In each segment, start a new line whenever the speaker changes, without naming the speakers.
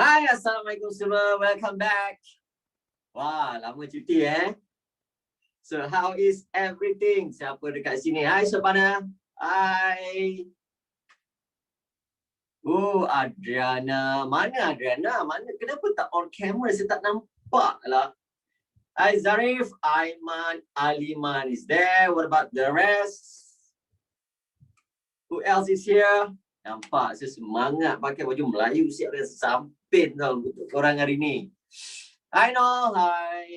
Hai, Assalamualaikum semua. Welcome back. Wah, lama cuti So, how is everything? Siapa dekat sini? Hai, Sobana. Hai. Oh, Adriana. Mana Adriana? Mana? Kenapa tak on camera? Saya tak nampak lah. Hai, Zarif. Aiman. Aliman is there. What about the rest? Who else is here? Nampak saya semangat pakai baju Melayu siap dan sampin tau untuk korang hari ni. Hi Noel,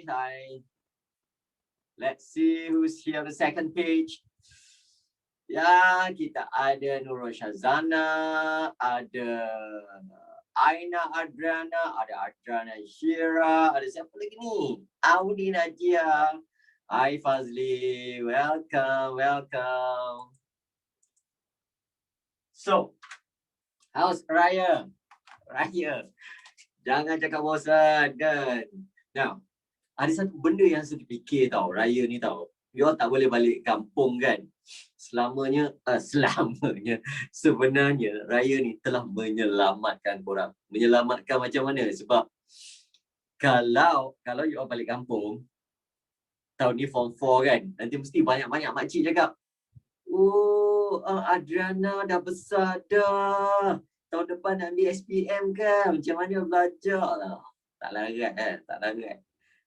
hi. Let's see who's here on the second page. Ya, kita ada Nurul Shazana, ada Aina Adriana, ada Adriana Shira, ada siapa lagi ni? Audi Najia. Hi Fazli, welcome. So, how's Raya? Jangan cakap bosan kan. Now, ada satu benda yang saya fikir tau, Raya ni tau. You all tak boleh balik kampung kan. Sebenarnya Raya ni telah menyelamatkan korang. Menyelamatkan macam mana? Sebab kalau you all balik kampung tahun ni form 4 kan, nanti mesti banyak-banyak makcik cakap, oh, Adriana dah besar dah. Tahun depan nak ambil SPM kan? Macam mana belajar lah? Tak larat.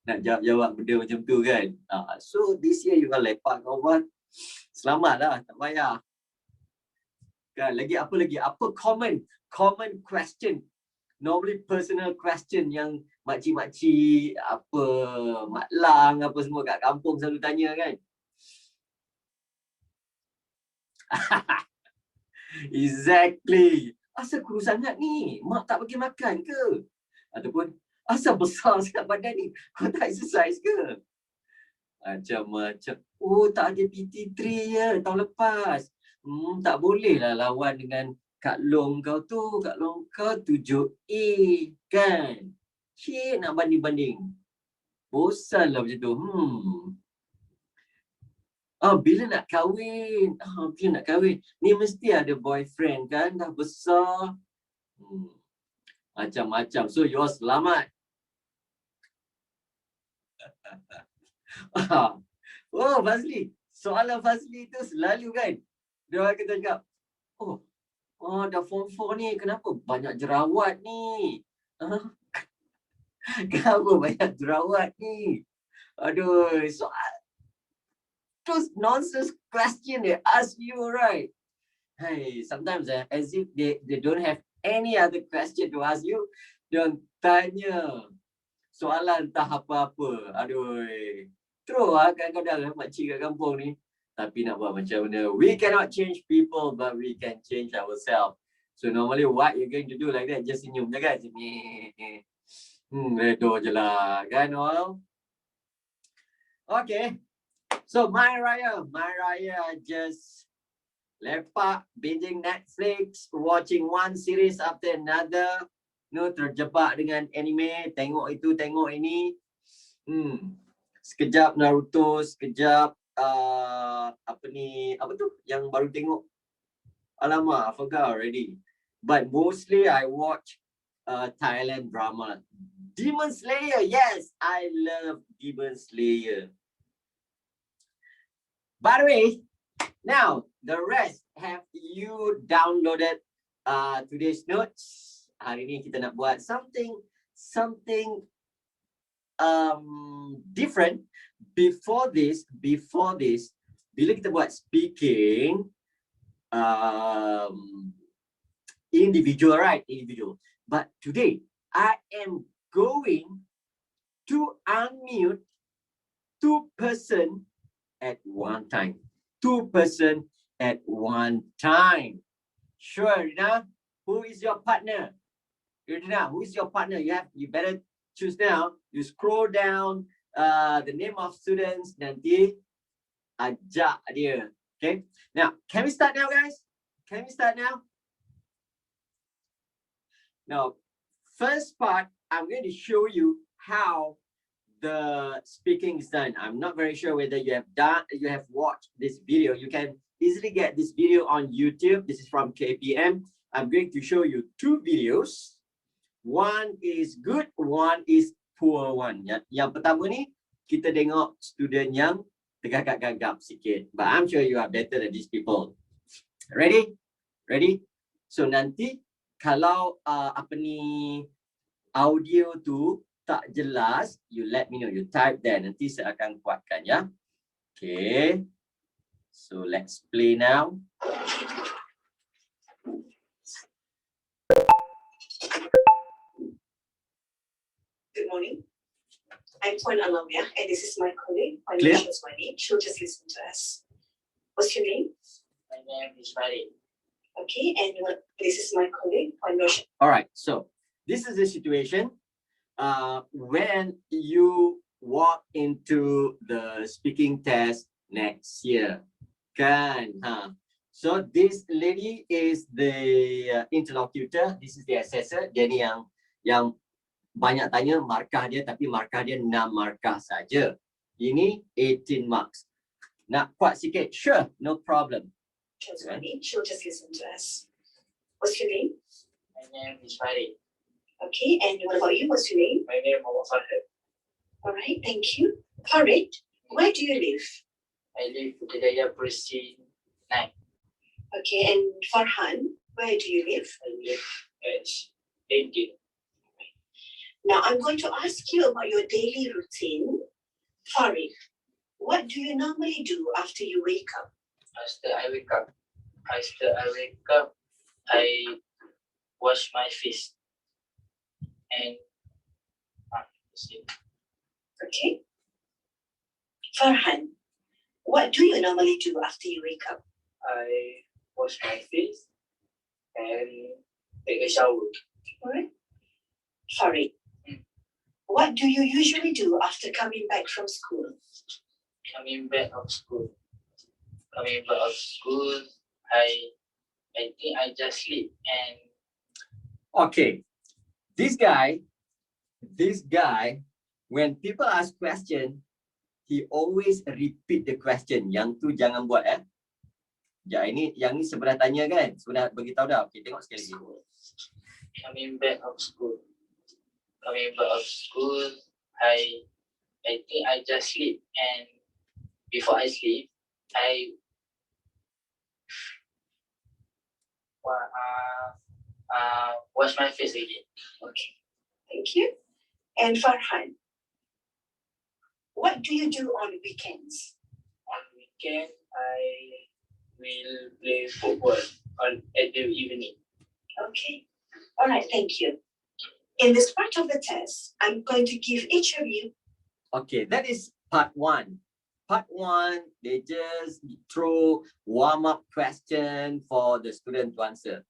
Nak jawab benda macam tu kan? So this year you all lepak kawan. Selamatlah, tak payah. Kan? Apa common question? Normally personal question yang makcik-makcik, apa, mak lang, apa semua kat kampung selalu tanya kan? Exactly. Asal kurus sangat ni? Mak tak bagi makan ke? Ataupun asal besar sangat badan ni? Kau tak exercise ke? Macam-macam. Oh, tak ada PT3 ya tahun lepas. Tak boleh lah lawan dengan Kak Long kau tu. Kak Long kau 7A kan? Cik nak banding-banding. Bosan lah macam tu. Bila nak kahwin? Ni mesti ada boyfriend kan? Dah besar. Macam-macam. So, you all selamat. Oh, Fazli. Soalan Fazli tu selalu kan? Dia orang kata cakap, dah form 4 ni, kenapa banyak jerawat ni? Kenapa banyak jerawat ni? Aduh, soal. Those nonsense question they ask you, right? Hey, sometimes as if they don't have any other question to ask you, dia tanya soalan entah apa-apa. Aduh, terus kadang-kadang makcik kat kampung ni. Tapi nak buat macam mana? We cannot change people, but we can change ourselves. So normally what you're going to do like that, just senyum je kan? Redo je lah, kan all? Okay. So my Raya just lepak, binging Netflix, watching one series after another. Terjebak dengan anime, tengok itu, tengok ini. Sekejap Naruto, sekejap apa tu yang baru tengok. Alamak, I forgot already. But mostly I watch Thailand drama. Demon Slayer, yes, I love Demon Slayer. By the way, now the rest, have you downloaded today's notes? Hari ni kita nak buat something different. Before this, bila kita buat speaking, individual, right? Individual. But today, I am going to unmute 2 person at one time. 2 person at one time. Sure, Rina? Who is your partner? Rina, who is your partner? You better choose now. You scroll down the name of students, nanti ajak dia. Okay? Now, can we start now, guys? Can we start now? Now, first part, I'm going to show you how the speaking is done. I'm not very sure whether you have watched this video. You can easily get this video on YouTube. This is from KPM. I'm going to show you 2 videos. One is good, one is poor one. Yang pertama ni, kita tengok student yang tergagap-gagap sikit. But I'm sure you are better than these people. Ready? Ready? So nanti kalau apa ni audio tu tak jelas, you let me know. You type there. Nanti saya akan kuatkan ya. Okay. So let's play now.
Good morning. I'm Puan Alamia, and this is my colleague. My name is Wani. She'll just listen to us. What's your name?
My name is Mari.
Okay, and this is my colleague.
All right. So this is the situation when you walk into the speaking test next year. Kan? So this lady is the interlocutor. This is the assessor. Dia ni yang banyak tanya markah dia, tapi markah dia 6 markah saja. Ini 18 marks. Nak kuat sikit? Sure, no problem.
She'll just listen to us. What's your name?
My name is Mari.
Okay, and what about you? What's your name?
My name is Farid.
All right, thank you. Farid, where do you live?
I live in Kedaya Precinct 9.
Okay, and Farhan, where do you live?
I live at 18.
Now I'm going to ask you about your daily routine. Farid, what do you normally do after you wake up?
After I wake up, I wash my face and
okay. Farhan, what do you normally do after you wake up?
I wash my face and take a shower.
All right. Farid, what do you usually do after coming back from school?
Coming back of school, I think I just sleep and.
Okay, this guy, when people ask question, he always repeat the question. Yang tu jangan buat Ya, yang ni sebelah tanya kan? Sebelah beritahu dah. Okay, tengok sekali lagi.
Coming back of school, I think I just sleep and before I sleep, I wash my face again.
Okay, thank you. And Farhan, what do you do on weekends?
On weekend, I will play football at the evening.
Okay, all right, thank you. In this part of the test, I'm going to give each of you.
Okay, that is part 1. Part 1, they just throw warm-up question for the student to answer.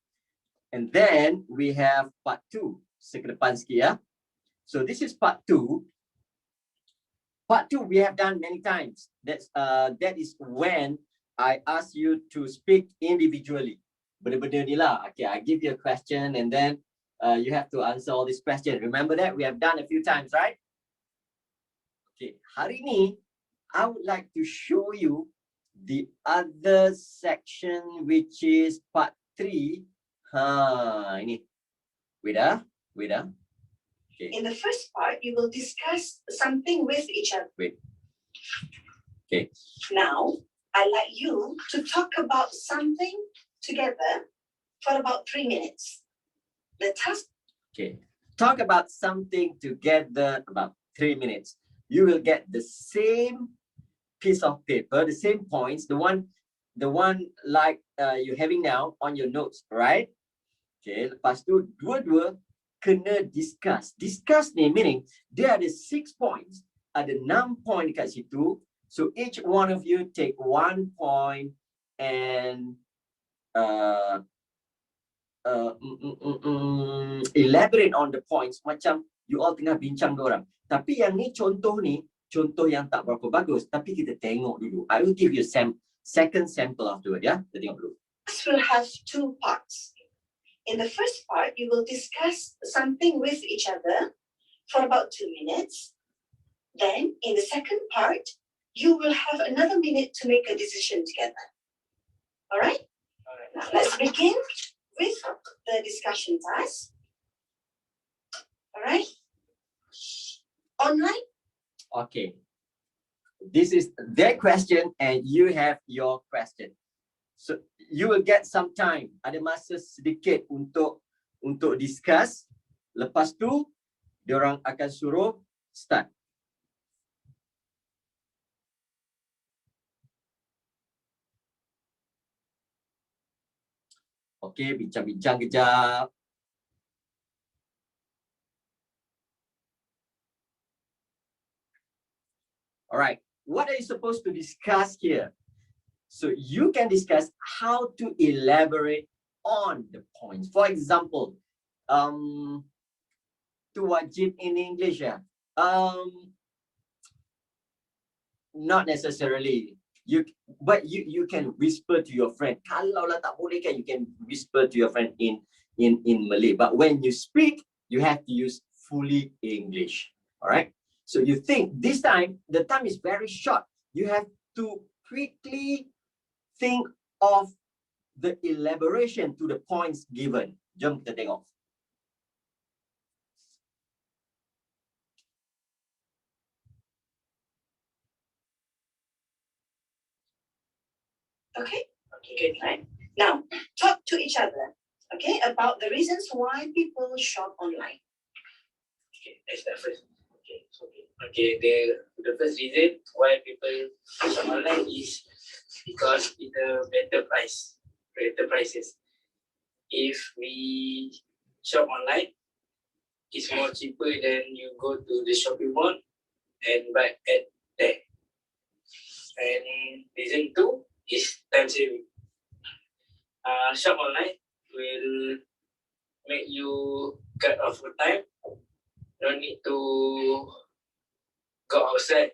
And then we have part 2. Sekedepan sikit ya. So this is part 2. Part 2 we have done many times. That is when I ask you to speak individually. Benda-benda ni lah. Okay, I give you a question and then you have to answer all these questions. Remember that? We have done a few times, right? Okay, hari ni, I would like to show you the other section which is part 3. Ini. Wait. Okay.
In the first part, you will discuss something with each other.
Wait. Okay.
Now, I'd like you to talk about something together for about 3 minutes. The task.
Okay. Talk about something together about 3 minutes. You will get the same piece of paper, the same points, the one like you're having now on your notes, right? Okay. Lepas tu dua-dua kena discuss. Discuss ni meaning dia ada 6 points, ada 6 point dekat situ. So each one of you take 1 point and elaborate on the points macam you all tengah bincang dua orang. Tapi yang ni contoh yang tak berapa bagus, tapi kita tengok dulu. I will give you second sample afterward ya. Kita tengok dulu.
This will have 2 parts. In the first part, you will discuss something with each other for about 2 minutes. Then, in the second part, you will have another minute to make a decision together. All right? Now, let's begin with the discussion task. Alright? Online?
Okay. This is their question and you have your question. So you will get some time. Ada masa sedikit untuk discuss. Lepas tu, diorang akan suruh start. Okay, bincang-bincang kejap. Alright, what are you supposed to discuss here? So you can discuss how to elaborate on the points. For example, to wajib in English, yeah. Not necessarily. But you can whisper to your friend. Kalau lah tak boleh kan, you can whisper to your friend in Malay. But when you speak, you have to use fully English. All right. So you think this time the time is very short. You have to quickly think of the elaboration to the points given. Jom kita tengok.
Okay? Okay, right. Now, talk to each other, okay, about the reasons why people shop online.
Okay, I start first. Okay. The first reason why people shop online is because it's a better prices. If we shop online, it's more cheaper than you go to the shopping mall and buy at there. And reason two is time saving. Shop online will make you cut off your time. No need to go outside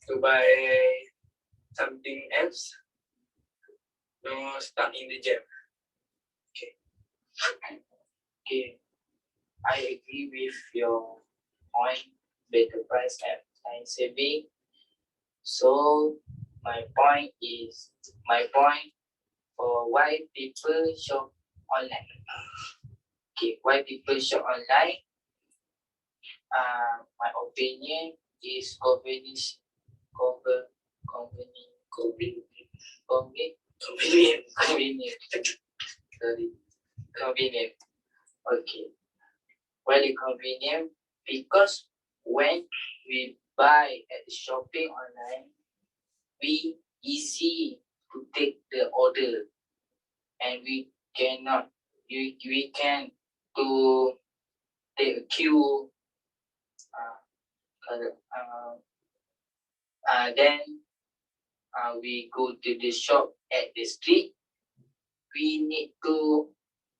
to buy something else. No stuck in the jam. Okay. I agree with your point. Better price and time saving. So my point for why people shop online. Okay, why people shop online? My opinion is convenience. Convenient. Okay. Why the convenient? Because when we buy at the shopping online, we easy to take the order, and we can to take a queue. Then we go to the shop at the street. We need to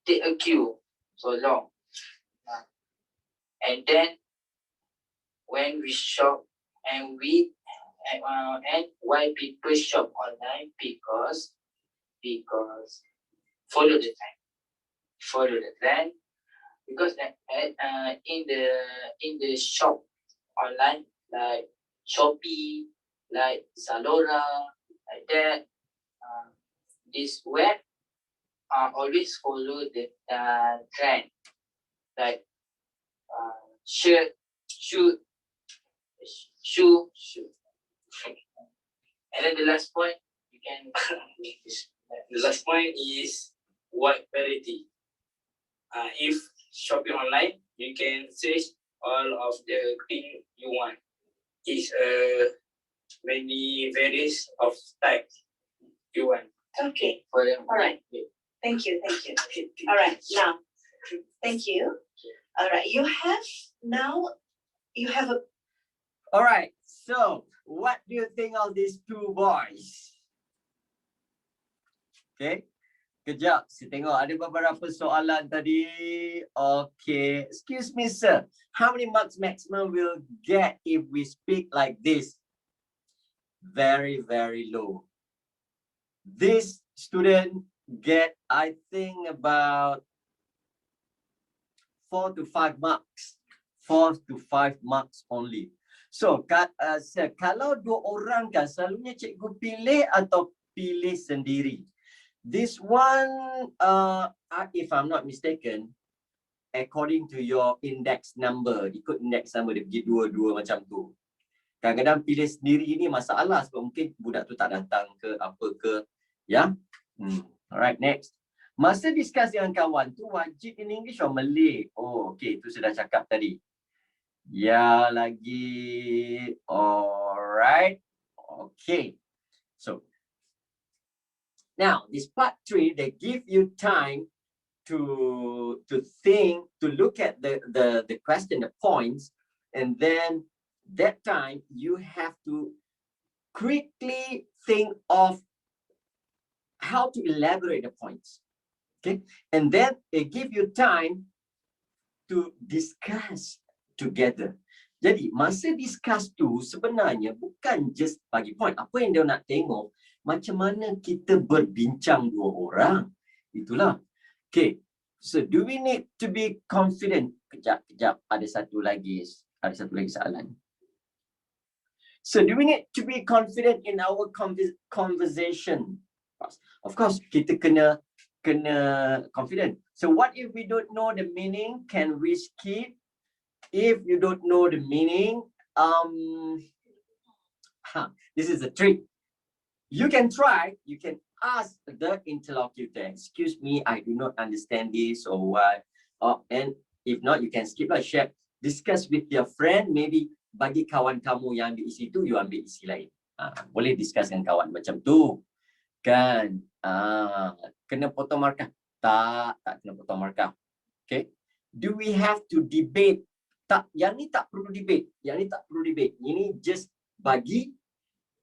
take a queue so long. And then when we shop and why people shop online, because follow the trend, because in the shop online like Shopee, like Zalora, like that, this web always follow the trend, like shoe. And then the last point you can the last point is wide variety. If shopping online, you can search all of the thing you want. It's many various of types you want.
Okay.
For them.
All right. Thank you. All right. Now, thank you. All right. You have a.
All right. So, what do you think of these two boys? Okay. Kejap, saya tengok ada beberapa soalan tadi. Okay. Excuse me, sir. How many marks maximum we'll get if we speak like this? Very, very low. This student get, I think, about 4 to 5 marks. 4 to 5 marks only. So, sir, kalau dua orang kan, selalunya cikgu pilih atau pilih sendiri? This one, if I'm not mistaken, according to your index number. Ikut index number, dia pergi dua-dua macam tu. Kadang-kadang pilih sendiri ni masalah sebab mungkin budak tu tak datang ke apa ke. Ya. Alright, next. Masa discuss dengan kawan tu wajib in English or Malay? Oh, okay. Itu sudah cakap tadi. Ya, lagi. Alright. Okay. So, now, this part 3, they give you time to think, to look at the question, the points, and then that time you have to quickly think of how to elaborate the points. Okay, and then they give you time to discuss together. Jadi masa discuss tu sebenarnya bukan just bagi point. Apa yang dia nak tengok, macam mana kita berbincang dua orang. Itulah. Okay, so do we need to be confident? Kejap. Ada satu lagi soalan. So do we need to be confident in our conversation? Of course, kita kena confident. So what if we don't know the meaning? Can we skip? If you don't know the meaning, this is a trick. You can try. You can ask the interlocutor, excuse me, I do not understand this or what. And if not, you can skip a share. Discuss with your friend, maybe bagi kawan kamu yang ambil isi tu, you ambil isi lain. Boleh discuss dengan kawan macam tu. Kan? Kena potong markah? Tak kena potong markah. Okay? Do we have to debate? Tak, yang ni tak perlu debate. Yang ni tak perlu debate. Ini just bagi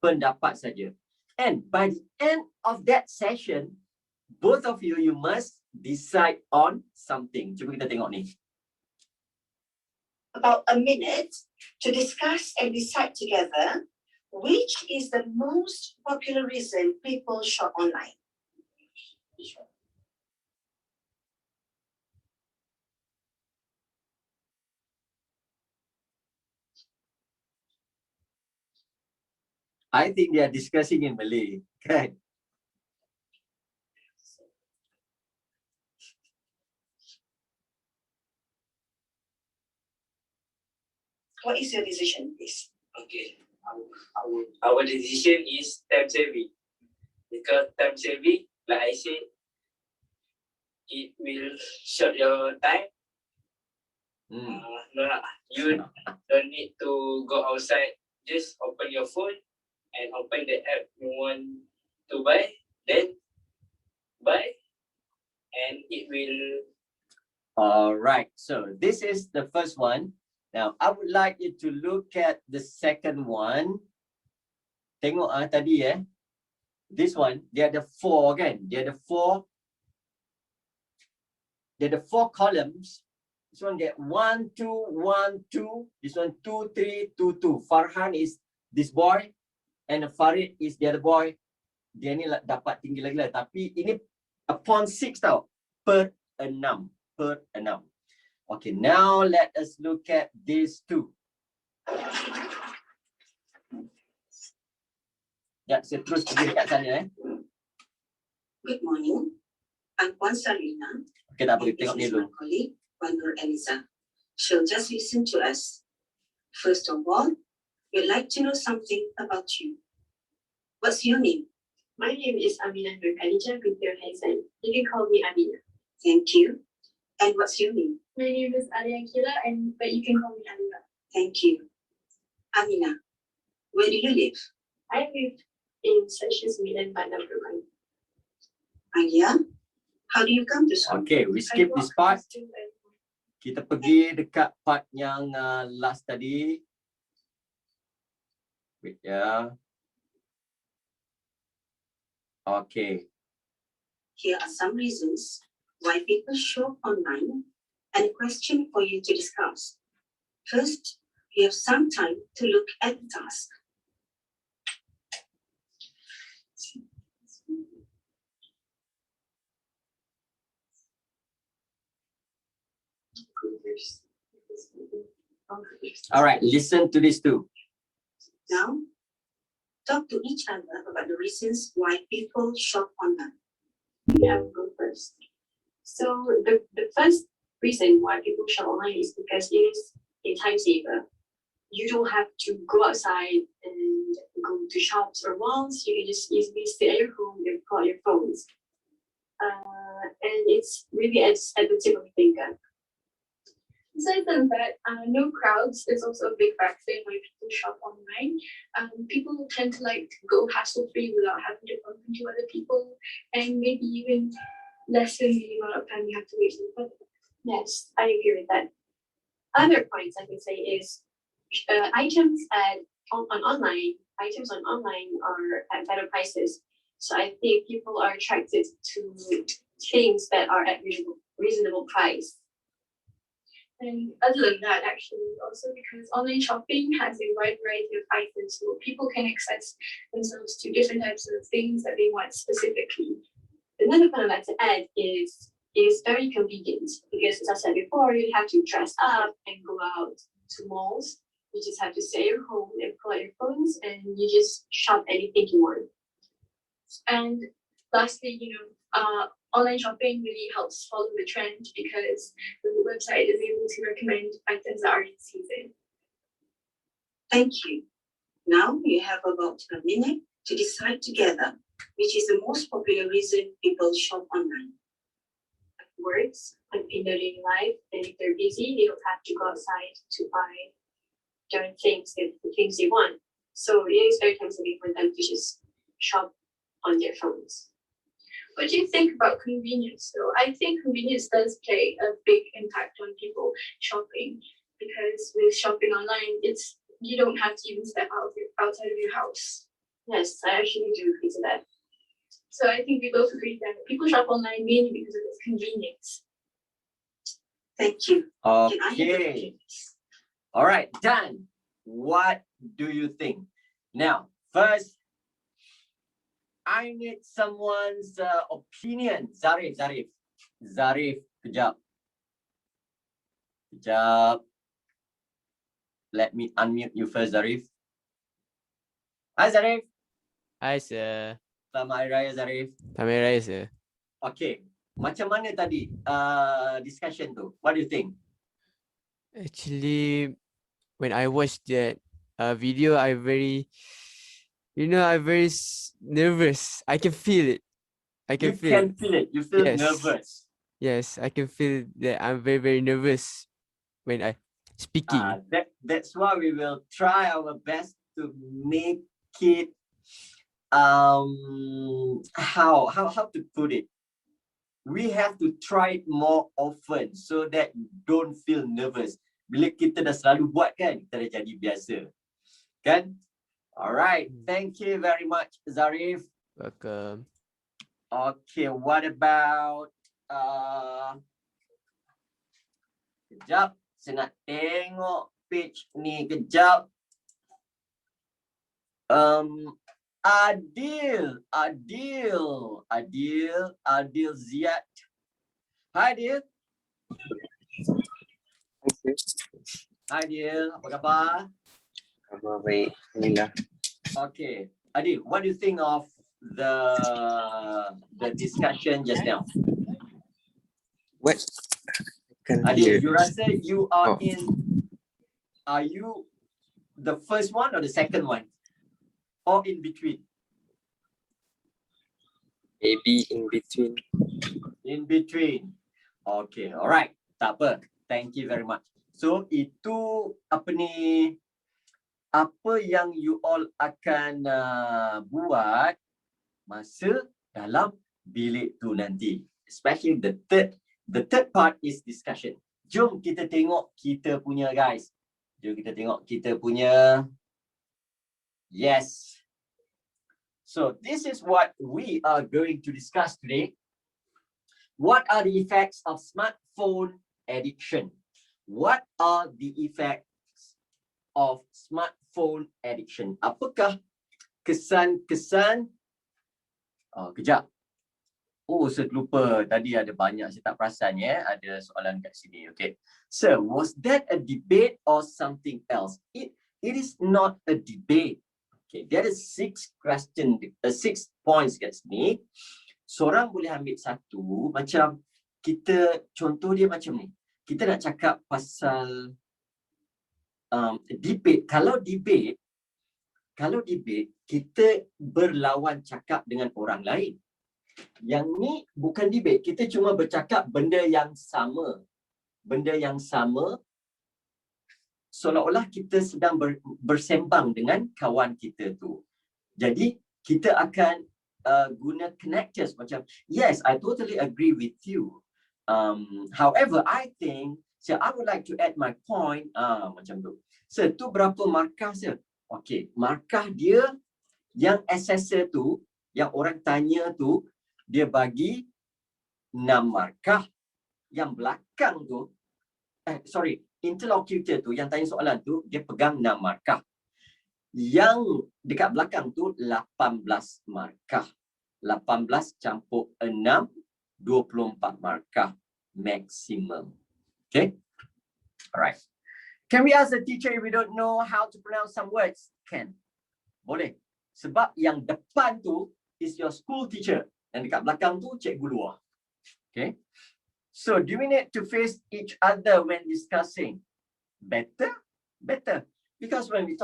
pendapat saja. And by the end of that session, both of you must decide on something. Cuba kita tengok ni.
About a minute to discuss and decide together which is the most popular reason people shop online.
I think they are discussing in Malay. Kan?
What is your decision, please?
Okay. Our decision is time saving. Because time saving, like I said, it will short your time. You don't need to go outside. Just open your phone and open the app you want to buy, then buy, and it will.
All right, so this is the first one. Now, I would like you to look at the second one. Tengok tadi this one, dia ada 4 kan? Dia ada 4 columns. This one get 1, 2, 1, 2. This one 2, 3, 2, 2. Farhan is this boy. And Farid is the other boy. Dia ni dapat tinggi lagi lah. Tapi ini upon 6 tau. Per 6. Okay, now let us look at these two. Ya, saya terus pergi dekat sana
Good morning. I'm Puan Sarina.
Okay, tak boleh tengok ni dulu.
My colleague, Puan Nur Eliza. She'll just listen to us. First of all, we'd like to know something about you. What's your name?
My name is Aminah Nur Khadijah Binti Haizan. You can call me Aminah.
Thank you. And what's your name?
My name is Alia Kila, but you can call me Aminah.
Thank you. Aminah, where do you live?
I live in Sessions Milan, Bandar Lampung.
Alia, how do you come to school?
Okay, we skip this part. Kita pergi dekat part yang last tadi. Wait ya. Okay.
Here are some reasons why people shop online and a question for you to discuss. First, you have some time to look at the task.
All right, listen to this too.
Now, talk to each other about the reasons why people shop online.
I will go first. So the first reason why people shop online is because it is a time saver. You don't have to go outside and go to shops or malls. You can just easily stay at your home and pull out your phones. And it's really at the tip of your finger.
Aside from that, no crowds is also a big factor in why people shop online. People tend to like go hassle-free without having to bump into other people, and maybe even lessen the amount of time you have to wait in front of them.
Yes, I agree with that. Other points I can say is items on online are at better prices. So I think people are attracted to things that are at reasonable price.
And other than that, actually, also because online shopping has a wide variety of items, so people can access themselves to different types of things that they want specifically.
Another point I'd like to add is it is very convenient because, as I said before, you have to dress up and go out to malls. You just have to stay at your home and pull out your phones and you just shop anything you want.
And lastly, online shopping really helps follow the trend because the website is able to recommend items that are in season.
Thank you. Now you have about a minute to decide together which is the most popular reason people shop online.
Works in their daily life, and if they're busy, they don't have to go outside to buy different things, the things they want. So it is very tempting for them to just shop on their phones.
What do you think about convenience though? I think convenience does play a big impact on people shopping because with shopping online, you don't have to even step outside of your house.
Yes, I actually do agree to that.
So I think we both agree that people shop online mainly because of its convenience.
Thank you. Can I have your
Okay.
opinion?
All right, done. What do you think? Now, first, I need someone's opinion. Zarif, kejap. Let me unmute you first, Zarif. Hi, Zarif.
Hi, sir.
Selamat Hari Raya, Zarif.
Selamat Hari Raya, sir.
Okay, macam mana tadi discussion tu? What do you think?
Actually, when I watched that video, I'm very nervous. I can feel it.
You can feel it. You feel
Yes.
nervous.
Yes, I can feel that I'm very, very nervous when I speaking.
That's why we will try our best to make it how to put it. We have to try it more often so that you don't feel nervous. Bila kita dah selalu buat kan, kita dah jadi biasa. Kan? Alright, thank you very much, Zarif.
Welcome.
Okay, what about kejap, saya nak tengok page ni kejap. Adil Ziad. Hi Adil. Hi Adil, apa khabar?
Khabar baik, alhamdulillah.
Okay, Adil, what do you think of the discussion just now?
What?
Adil, you rasa you are
Oh.
are you the first one or the second one? Or in between?
Maybe in between.
In between. Okay, alright. Tak apa. Thank you very much. So, itu apa yang you all akan buat masa dalam bilik tu nanti. Especially the third part is discussion. Jom kita tengok kita punya guys. Jom kita tengok kita punya. Yes. So this is what we are going to discuss today. What are the effects of smartphone addiction? What are the effects of smartphone addiction? Apakah kesan-kesan? Kejap. Saya lupa. Tadi ada banyak. Saya tak perasan ya. Ada soalan kat sini. Okay. So, was that a debate or something else? It is not a debate. Okay, there is 6 points kat sini. Seorang boleh ambil satu, macam kita contoh dia macam ni. kita nak cakap pasal debate. Kalau debate, kita berlawan cakap dengan orang lain. Yang ni bukan debate, kita cuma bercakap benda yang sama. Benda yang sama, seolah-olah kita sedang bersembang dengan kawan kita tu. Jadi, kita akan guna connectors macam, yes, I totally agree with you. However, I think, so I would like to add my point, macam tu. So, tu berapa markah je? Okay, markah dia yang assessor tu, yang orang tanya tu, dia bagi 6 markah. Yang belakang tu, interlocutor tu, yang tanya soalan tu, dia pegang 6 markah. Yang dekat belakang tu 18 markah. 18 campur 6, 24 markah maksimum. Okay? Alright. Can we ask the teacher if we don't know how to pronounce some words? Can. Boleh. Sebab yang depan tu is your school teacher. Dan dekat belakang tu cikgu luar. Okay? So, do we need to face each other when discussing? Better? Better. Because when we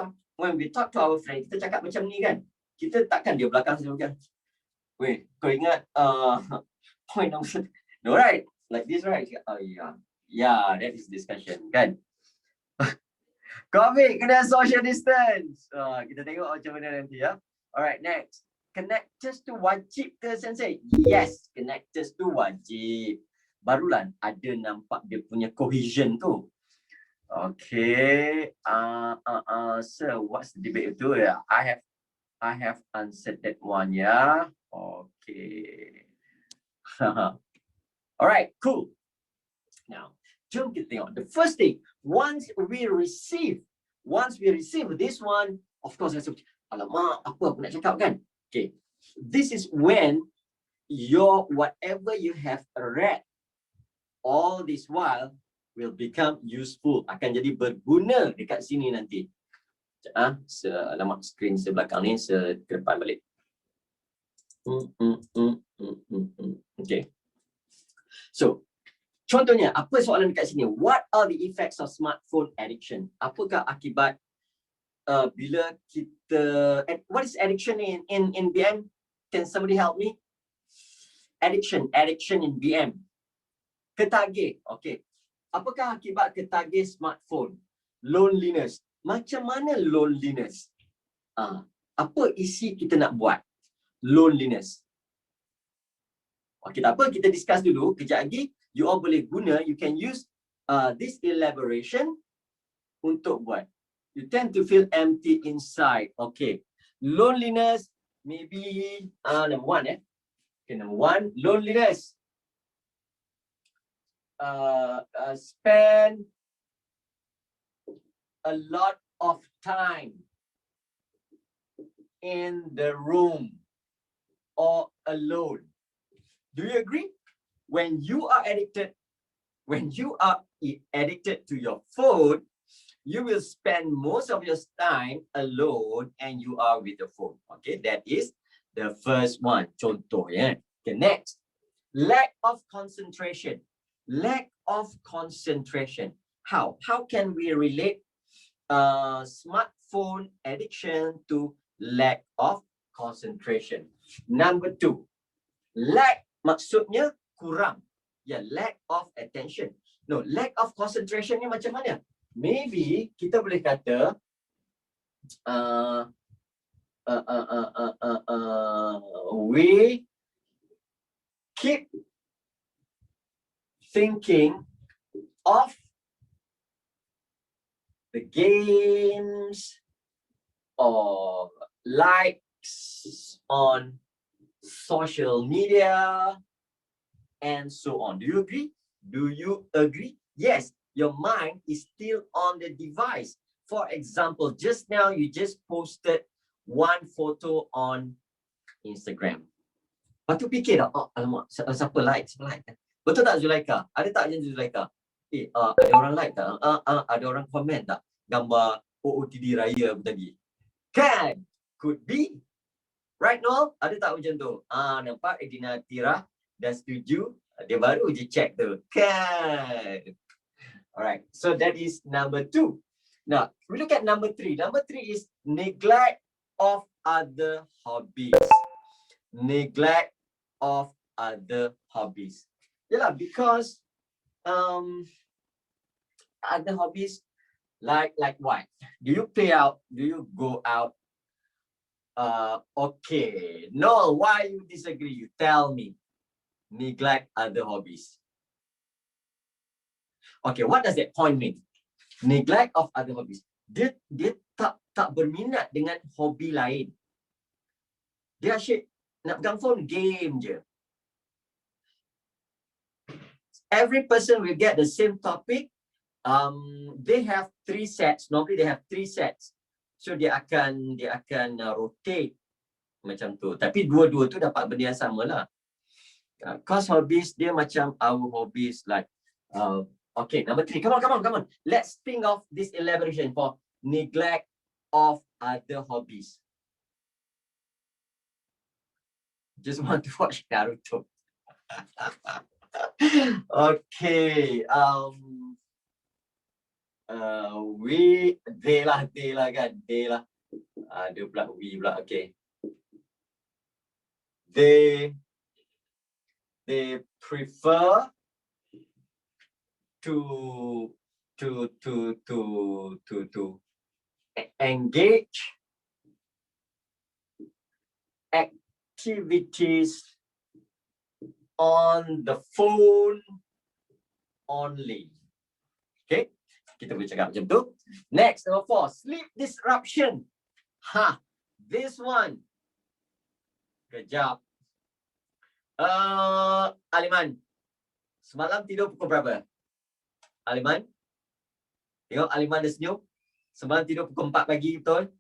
talk to our friend, kita cakap macam ni kan. Kita takkan dia belakang saya kan. Weh, kau ingat point number 1? No, right? Like this, right? Oh, yeah. Yeah, that is discussion, kan? COVID, kena social distance. Kita tengok macam mana nanti ya. Alright, next. Connectors tu wajib ke Sensei? Yes, connectors tu wajib. Barulah ada nampak dia punya cohesion tu. Okay. So what's the debate tu? Yeah, I have answered that one, yeah. Okay. Alright, cool. Now, jom kita tengok. The first thing, once we receive this one, of course, alamak, apa aku nak cakap kan? Okay, this is when whatever you have read all this while will become useful, akan jadi berguna dekat sini nanti. Alamak, screen sebelakang ni, ke depan balik. Okay. So, contohnya, apa soalan dekat sini? What are the effects of smartphone addiction? Apakah akibat bila kita... what is addiction in BM? Can somebody help me? Addiction in BM. Ketagih. Okay. Apakah akibat ketagih smartphone? Loneliness. Macam mana loneliness? Apa isi kita nak buat? Loneliness. Okay, tak apa. Kita discuss dulu. Kejap lagi, you all boleh guna. You can use this elaboration untuk buat. You tend to feel empty inside. Okay. Loneliness, maybe number 1. Okay, number 1, loneliness. Spend a lot of time in the room or alone. Do you agree? When you are addicted to your phone, you will spend most of your time alone and you are with the phone. Okay, that is the first one. Contoh, yeah. Okay, next. Lack of concentration. Lack of concentration. How can we relate smartphone addiction to lack of concentration? Number 2. Lack maksudnya kurang. Yeah, lack of attention. No, lack of concentration ni macam mana? Maybe kita boleh kata we keep thinking of the games or likes on social media and so on. Do you agree? Do you agree? Yes, your mind is still on the device. For example, just now you just posted one photo on Instagram. Lepas tu fikir dah, alamak, siapa like? Betul tak Zulaika? Ada tak yang Zulaika? Ada orang like tak? Ada orang komen tak? Gambar OOTD Raya tadi. Kan? Could be. Right, Noel? Ada tak macam tu? Nampak Edina Tira dah setuju. Dia baru je check tu. Kan? All right. So that is number 2. Now, we look at number 3. Number 3 is neglect of other hobbies. Neglect of other hobbies. Yeah, because other hobbies like what? Do you play out? Do you go out? Okay. No, why you disagree? You tell me. Neglect other hobbies. Okay, what does that point mean? Neglect of other hobbies. Dia tak berminat dengan hobi lain. Dia asyik nak pegang phone game je. Every person will get the same topic. They have 3 sets. Normally they have 3 sets. So dia akan rotate macam tu. Tapi dua-dua tu dapat benda yang sama lah. Cause hobbies dia macam our hobbies like okay, number 3. Come on. Let's think of this elaboration for neglect of other hobbies. Just want to watch Naruto. Okay. They lah kan. Dia pula we pula. Okay. They prefer to engage activities on the phone only. Okay, kita boleh cakap macam tu. Next, number 4, sleep disruption. This one. Kejap. Aliman, semalam tidur pukul berapa? Aliman? Tengok Aliman dah senyum. Semalam tidur pukul 4 pagi, betul?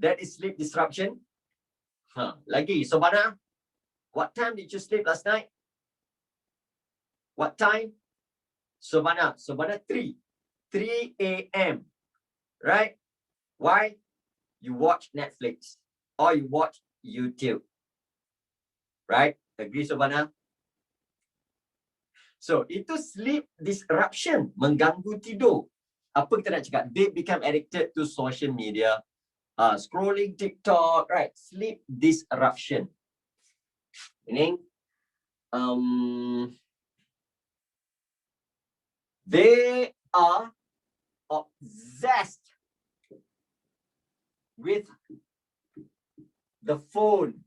That is sleep disruption. Lagi, Sobana, what time did you sleep last night? What time? Sobana 3 a.m. Right? Why? You watch Netflix or you watch YouTube. Right? Agree, Sobana? So, itu sleep disruption, mengganggu tidur. Apa kita nak cakap? They become addicted to social media, scrolling TikTok, right? Sleep disruption. Meaning, they are obsessed with the phone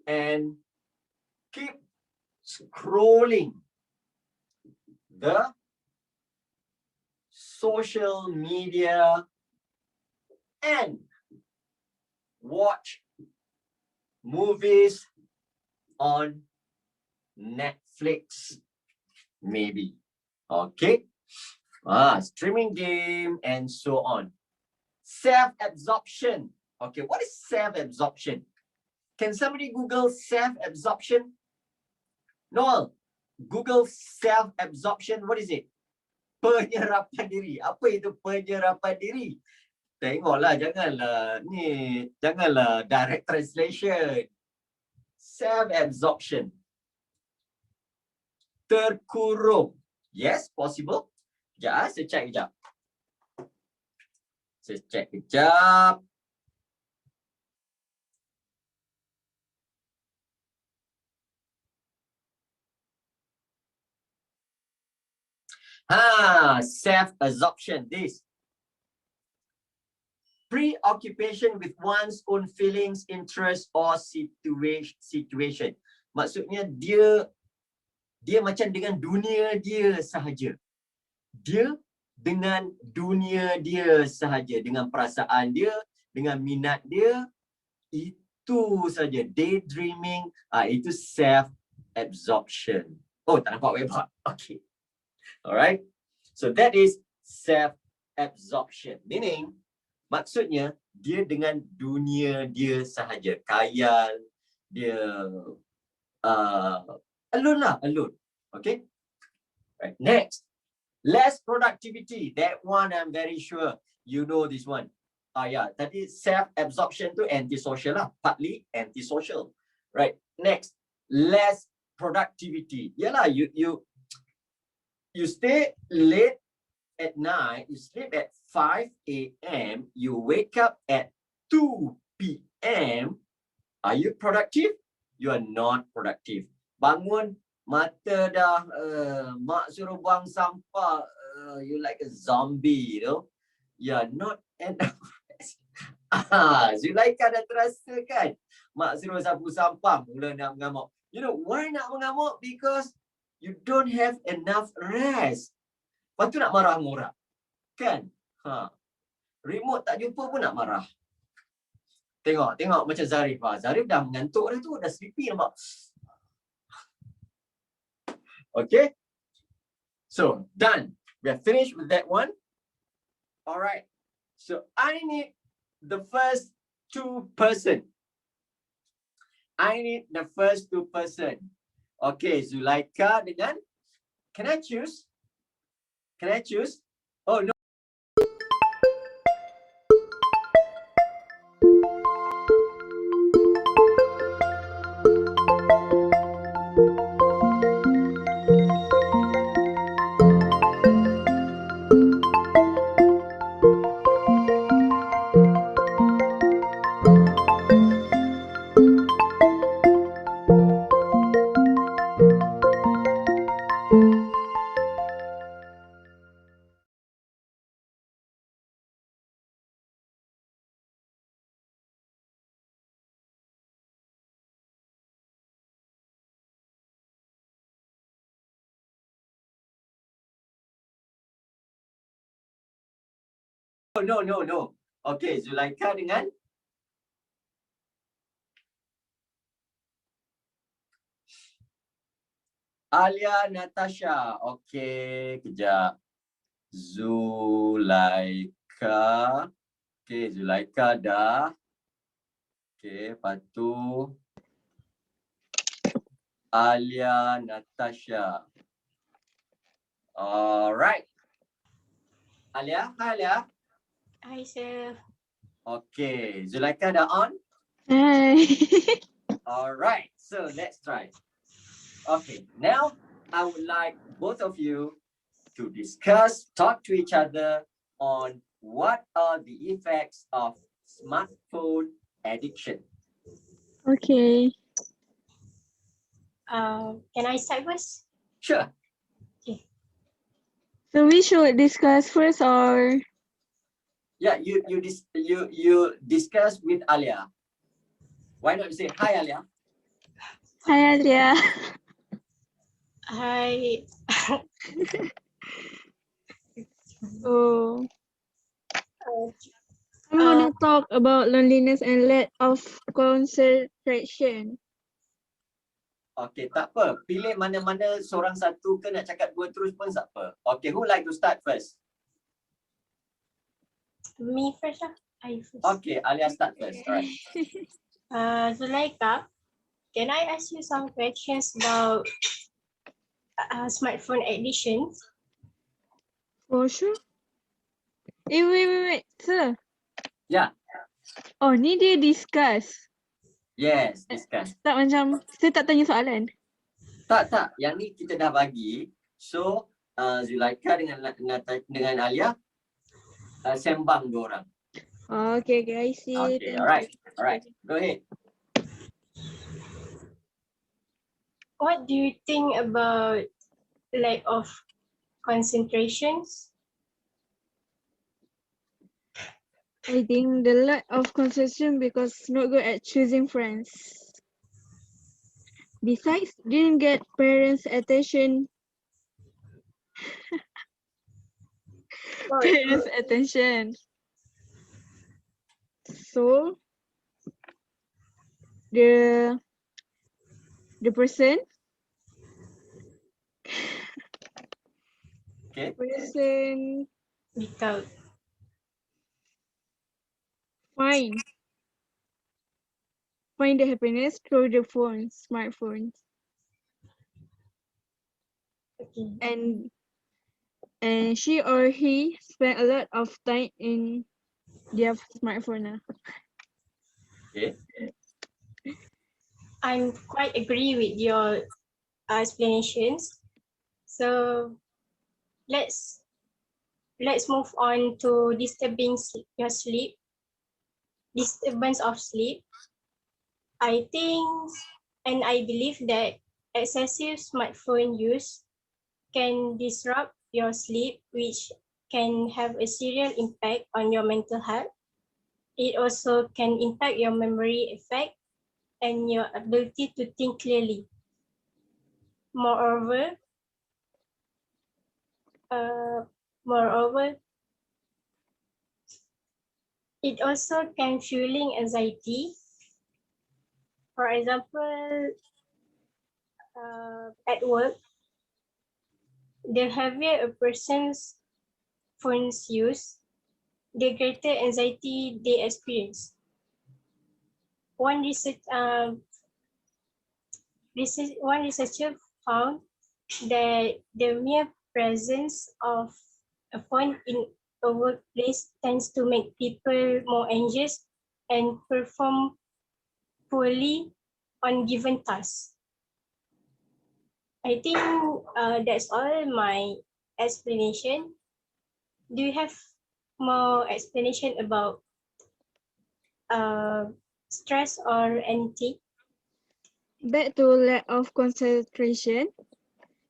and keep scrolling the social media and watch movies on Netflix, maybe. Okay. Streaming game and so on. Self-absorption. Okay, what is self-absorption? Can somebody Google self-absorption? Noel, Google self-absorption. What is it? Penyerapan diri. Apa itu penyerapan diri? Tengoklah, janganlah direct translation. Self-absorption. Terkurung. Yes, possible. Sekejap, saya check kejap. Self-absorption. This preoccupation with one's own feelings, interests or situation. Maksudnya dia macam dengan dunia dia sahaja. Dia dengan dunia dia sahaja, dengan perasaan dia, dengan minat dia, itu saja. Daydreaming, itu self-absorption. Oh, tak nampak website. Okay. Alright. So that is self-absorption. Meaning, maksudnya dia dengan dunia dia sahaja. Khayal, dia alone. Okay. Right. Next, less productivity. That one I'm very sure you know this one. Tadi self-absorption tu antisocial lah. Partly antisocial. Right. Next, less productivity. Yalah, you you stay late at night, you sleep at 5 a.m., you wake up at 2 p.m., are you productive? You are not productive. Bangun, mata dah, mak suruh buang sampah, you like a zombie, you know. You are not enough. Zulaika dah terasa kan? Mak suruh sapu sampah, mula nak mengamuk. You know, why nak mengamuk? Because you don't have enough rest. Lepas tu nak marah dengan orang. Kan? Remote tak jumpa pun nak marah. Tengok macam Zarif. Zarif dah mengantuk dah tu, dah sleepy nampak. Okay? So, done. We are finished with that one. Alright. So, I need the first two person. Okay, Zulaika dengan, can I choose? Oh, no. No. Okay, Zulaika dengan Alia Natasha. Okay, kejap. Zulaika. Okay, Zulaika dah. Okay, lepas tu Alia Natasha. Alright. Alia, hi Alia.
Hi, sir.
Okay, Zulaika dah on?
Hi.
Alright, so let's try. Okay, now I would like both of you to talk to each other on what are the effects of smartphone addiction.
Okay. Can I start first?
Sure.
So we should discuss first, or
Yeah, you discuss with Alia. Why not you say hi Alia?
hi, Alia.
Hi.
Oh, I want to talk about loneliness and lack of concentration.
Okay, tak apa. Pilih mana-mana seorang satu ke nak cakap dua terus pun tak apa. Okay, who like to start first?
Me first lah. I first.
Okay, Alia start first. Alright.
Zulaika, can I ask you some questions about smartphone addiction?
For sure. Wait, sir.
Yeah.
Oh, ni dia discuss.
Yes, discuss.
Tak macam, saya tak tanya soalan.
Tak. Yang ni kita dah bagi. So, Zulaika dengan Alia sembang dua orang.
Okay, I see.
Okay, alright. Go ahead.
What do you think about lack of concentrations?
I think the lack of concentration because not good at choosing friends. Besides, didn't get parents' attention. Parents' attention. So the person
Okay.
person
Without
find the happiness through the smartphones.
okay.
And she or he spent a lot of time in their smartphone.
Okay.
I'm quite agree with your explanations. So let's move on to your sleep, disturbance of sleep. I think and I believe that excessive smartphone use can disrupt your sleep, which can have a serious impact on your mental health. It also can impact your memory effect and your ability to think clearly. Moreover, moreover, it also can fueling anxiety. For example, at work, the heavier a person's phone's use, the greater anxiety they experience. One researcher found that the mere presence of a phone in a workplace tends to make people more anxious and perform poorly on given tasks. I think that's all my explanation. Do you have more explanation about stress or anything?
Back to lack of concentration.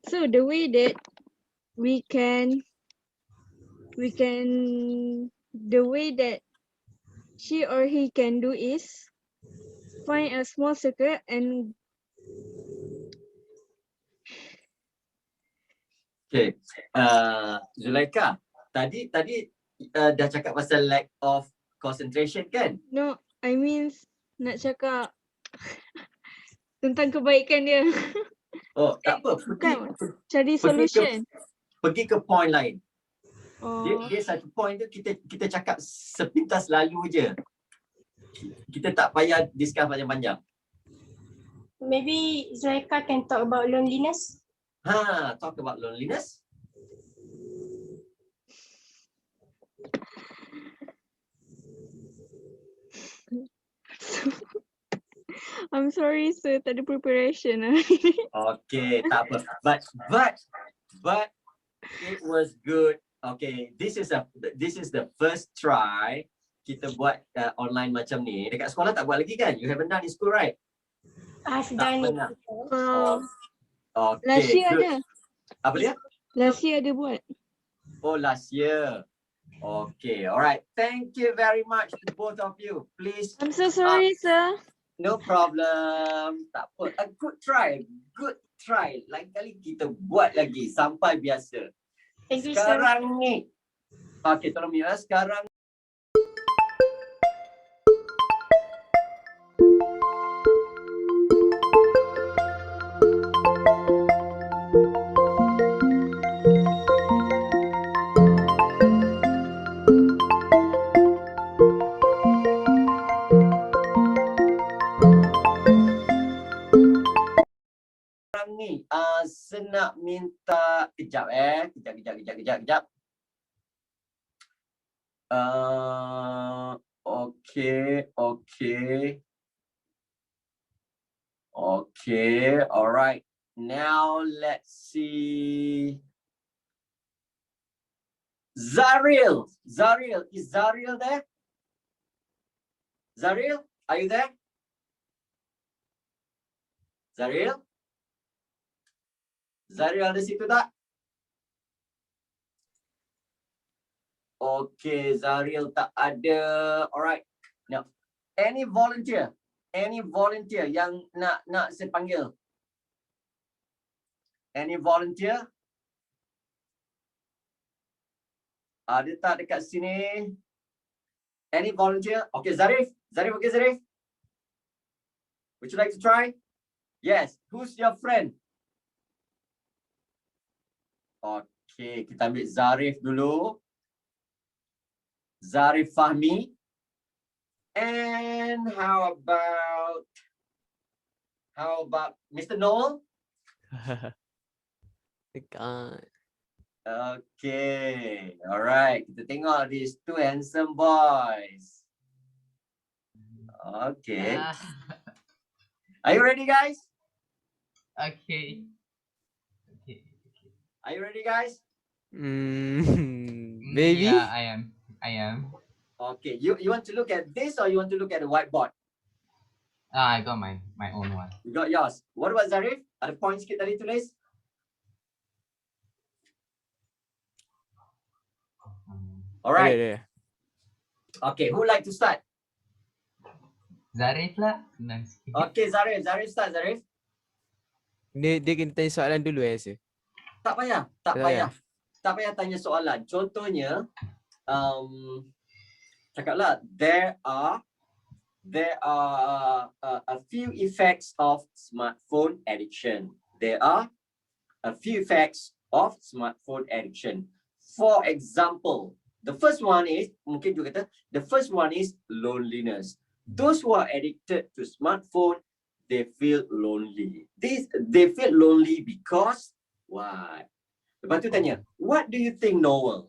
So the way that we can the way that she or he can do is find a small circle and
Okay. Zulaika, tadi dah cakap pasal lack of concentration kan?
no, I mean nak cakap tentang kebaikan dia.
Oh, tak apa.
Kan cari solution.
Pergi ke point lain.
Oh,
Dia satu point tu kita cakap sepintas lalu je. Kita tak payah discuss panjang-panjang.
Maybe Zulaika can talk about loneliness.
Talk about loneliness.
I'm sorry sir, tak ada preparation.
Okay, tak apa. But it was good. Okay, this is the first try kita buat online macam ni. Dekat sekolah tak buat lagi kan? You haven't done in school, right?
I've
Tak
done it
pernah.
before.
Okay,
Last year
good.
ada.
Apa dia?
Last year ada buat.
Oh, last year. Okay, alright. Thank you very much to both of you. Please.
I'm so sorry sir.
No problem. Tak apa. A good try. Good try. Lain kali kita buat lagi sampai biasa.
Thank you, sir.
Sekarang ni. Okay, tolong Mira. Sekarang ni saya nak minta kejap. Okay, alright. Now let's see. Zaril, is Zaril there? Zaril, are you there? Zaril? Zaril ada situ tak? Okay, Zaril tak ada. Alright. Now, any volunteer yang nak saya panggil? Any volunteer? Ada tak dekat sini? Any volunteer? Okay, Zarif, okay, Zarif? Would you like to try? Yes. Who's your friend? Okay, kita ambil Zarif dulu. Zarif Fahmi. And how about Mr. Noel?
Dekat.
Okay, alright. Kita tengok these two handsome boys. Okay. Are you ready, guys?
Okay.
Are you ready, guys?
Maybe.
Yeah, I am. I am.
Okay, you want to look at this or you want to look at the whiteboard?
I got my own one.
You got yours. What about Zarif? Ada points sikit tadi tulis? All
Ada,
right.
ada.
Okay, who like to start?
Zarif lah. Senang sikit.
Okay, Zarif. Zarif start, Zarif.
Dia kena tanya soalan dulu rasa.
Tak payah, tak
Tak
payah. Tak payah tanya soalan. Contohnya, cakaplah, there are a few effects of smartphone addiction. There are a few effects of smartphone addiction. For example, the first one is, mungkin you kata, the first one is loneliness. Those who are addicted to smartphone, they feel lonely. They feel lonely because what? Lepas tu tanya, what do you think, Noel?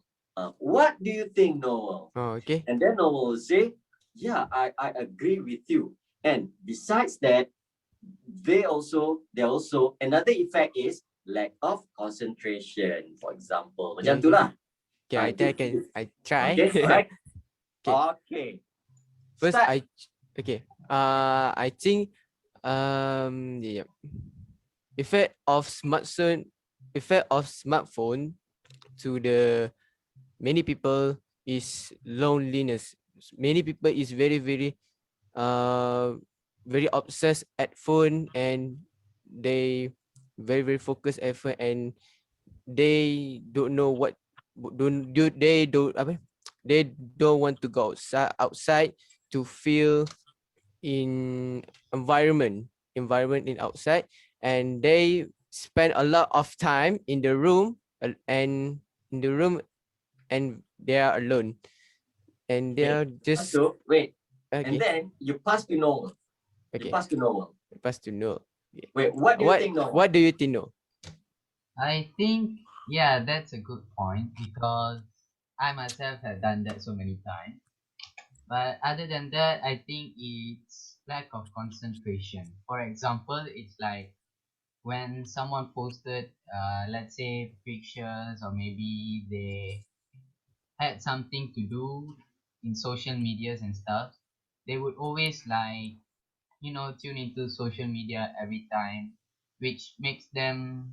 What do you think, Noel?
Oh, okay.
And then Noel will say, yeah, I agree with you. And besides that, they also another effect is lack of concentration, for example. Macam tu lah.
Okay, I try.
Okay, alright.
Okay.
Okay.
First,
Start.
I think yeah. Effect of smartphone to the many people is loneliness. Many people is very very obsessed at phone, and they very focused effort, and they don't know what they don't want to go outside to feel in environment in outside, and they spend a lot of time in the room and they are alone, and they are just
So wait,
okay.
and then you pass to Noel.
Okay.
You pass to Noel.
Okay.
Wait, what do you think, Noel?
What do you think, Noel?
I think, yeah, that's a good point because I myself have done that so many times. But other than that, I think it's lack of concentration. For example, it's like when someone posted, let's say, pictures, or maybe they had something to do in social medias and stuff, they would always tune into social media every time, which makes them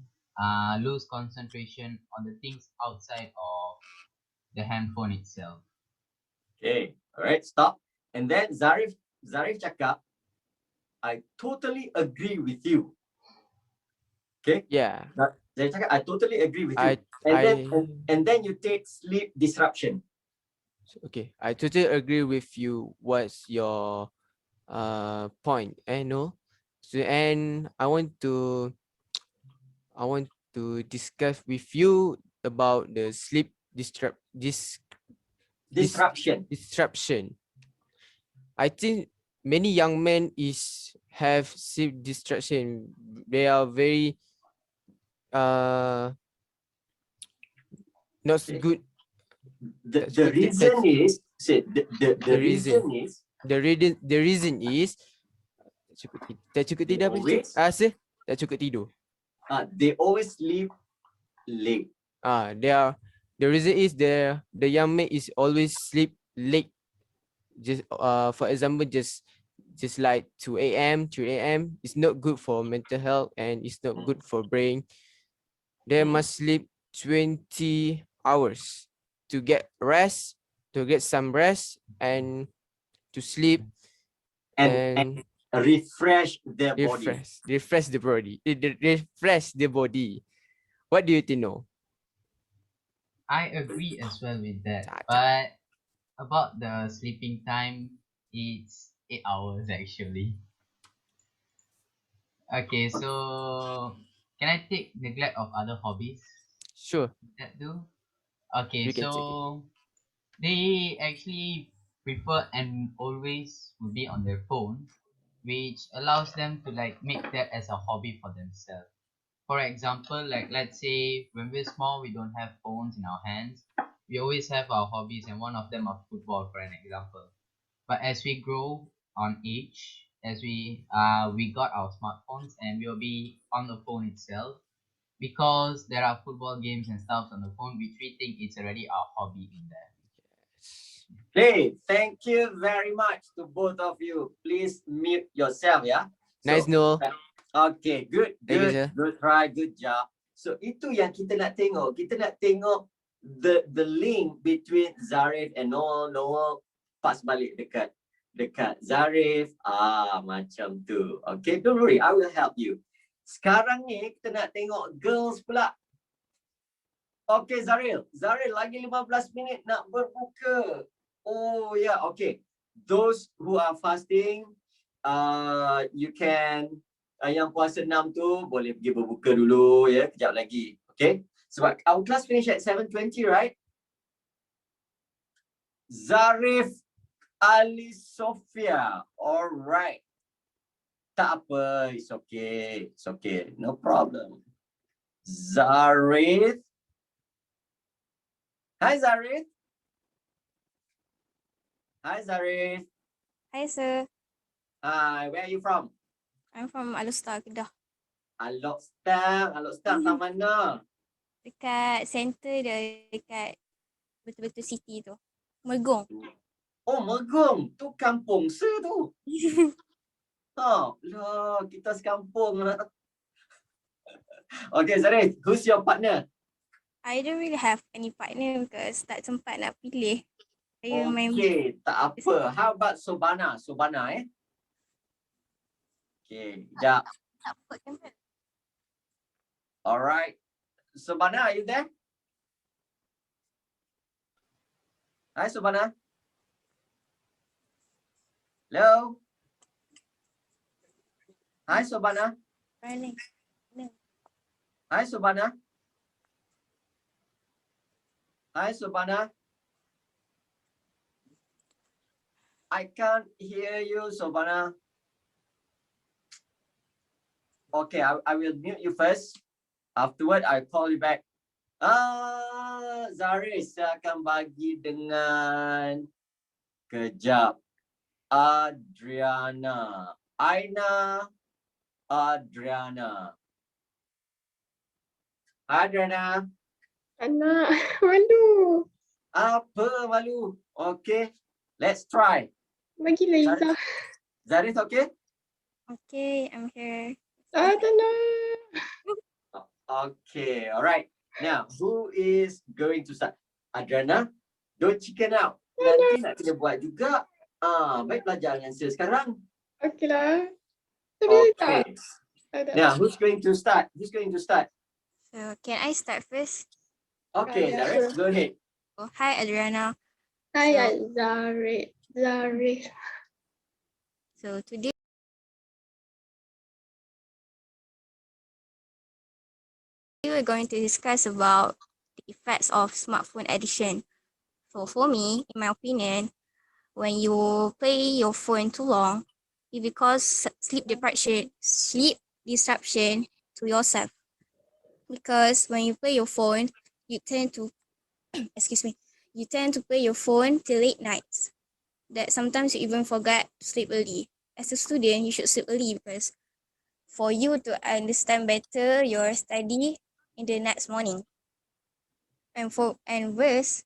lose concentration on the things outside of the handphone itself.
Okay, all right, stop. And then Zarif cakap, I totally agree with you. Okay?
Yeah.
Zarif cakap, I totally agree with you. And then you take sleep disruption.
Okay, I totally agree with you. What's your point? No. So, and I want to discuss with you about the sleep disruption. I think many young men have sleep disruption. They are very not good.
The reason is
tak cukup tidur apa
always,
tak cukup tidur.
They always sleep late.
The reason is the young man is always sleep late. Just for example, just like 2 a.m., 3 a.m. It's not good for mental health, and it's not good for brain. They must sleep 20 hours to get some rest, and to sleep
and refresh their body.
Refresh the body. What do you think, no?
I agree as well with that. But about the sleeping time, it's 8 hours actually. Okay, so can I take neglect of other hobbies?
Sure.
That do? Okay, so they actually prefer and always will be on their phone, which allows them to make that as a hobby for themselves. For example, let's say when we're small, we don't have phones in our hands. We always have our hobbies, and one of them are football, for an example. But as we grow on age, as we got our smartphones, and we'll be on the phone itself, because there are football games and stuff on the phone, which we think it's already our hobby in there.
Hey, thank you very much to both of you. Please mute yourself, yeah.
Nice, Noor.
Okay, good,
Thank you,
good,
sir.
good try, good job. So itu yang kita nak tengok. Kita nak tengok the link between Zarif and Noor. Noor pas balik dekat Zarif. Macam tu. Okay, don't worry, I will help you. Sekarang ni kita nak tengok girls pula. Okay, Zaril lagi 15 minit nak berbuka. Oh yeah, okay. Those who are fasting, you can yang puasa 6 tu boleh pergi berbuka dulu ya, kejap lagi. Okay? Sebab our class finish at 7:20, right? Zarif Ali Sofia. Alright. Tak apa, it's okay. It's okay. No problem. Zarif. Hi Zarif. Hi Zarif.
Hi sir,
Hi, where are you from?
I'm from Alustar, Kedah.
Alok Star kat mana?
Dekat center dia, dekat betul-betul city tu. Mergong.
Oh, Megong. Tu kampung se tu. Lah, kita sekampung lah. Okay, Zarif, who's your partner?
I don't really have any partner because tak sempat nak pilih. Saya main
Okay, tak apa. How about Sobana? Okay, sekejap.
tak apa kamera.
Alright. Sobana, are you there? Hi, Sobana. Hello? Hi, Sobana.
Running.
Hi, Sobana. Hi, Sobana. I can't hear you, Sobana. Okay, I will mute you first. Afterward, I'll call you back. Zaris, saya akan bagi dengan kejap. Adriana. Aina. Adriana. Adriana.
Anak, malu.
Apa malu? Okay, let's try.
Bagi Liza.
Zaris, okay?
Okay, I'm here.
Tak nak.
Okay, all right. Now, who is going to start? Adriana, don't chicken out. Nanti nak kena buat juga. Baiklah, jangan answer sekarang.
Okey lah. Tapi tak.
Okay. Now, who's going to start?
So, can I start first?
Okay,
Yeah,
Zaris,
sure.
go ahead.
Oh, hi Adriana.
Hi, Zarif.
So, today we're going to discuss about the effects of smartphone addiction. So, for me, in my opinion, when you play your phone too long, it will cause sleep disruption to yourself. Because when you play your phone, you tend to play your phone till late nights. That sometimes you even forget to sleep early. As a student, you should sleep early because for you to understand better your study in the next morning. And worse,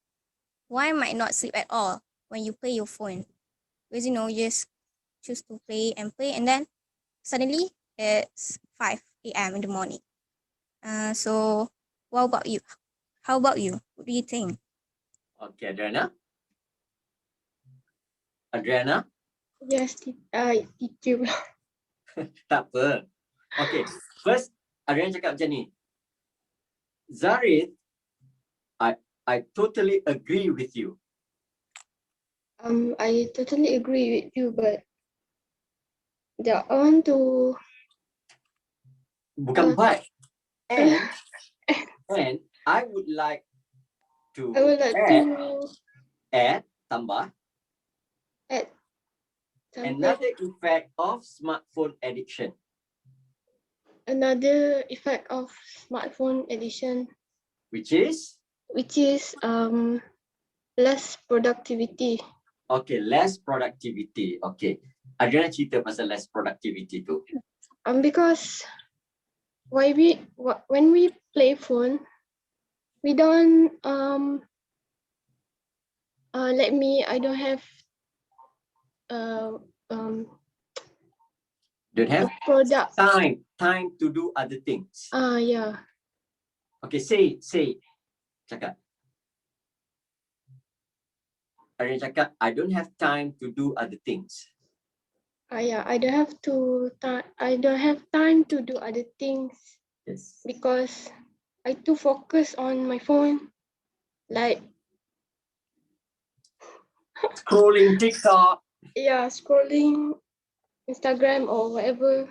why might not sleep at all when you play your phone? Because you just choose to play, and then suddenly it's 5 a.m. in the morning. So what about you? How about you? What do you think?
Okay, Adriana?
Yes, teacher.
Tak apa. Okay, first, Adriana cakap macam ni. Zaris, I totally agree with you.
I totally agree with you, but I want to.
Bukan but. And I would like to add, tambah, another effect of smartphone addiction.
Another effect of smartphone addiction,
Which is
less productivity.
Okay, less productivity. Okay. Adriana cerita pasal less productivity tu.
Because when we play phone, we don't I don't have
Don't
a
have
product.
time to do other things.
Yeah.
Okay, say. Cakap. Ada yang cakap, I don't have time to do other things.
Yeah, I don't have time to do other things
Yes.
because I too focus on my phone, like
Scrolling TikTok.
scrolling Instagram or whatever.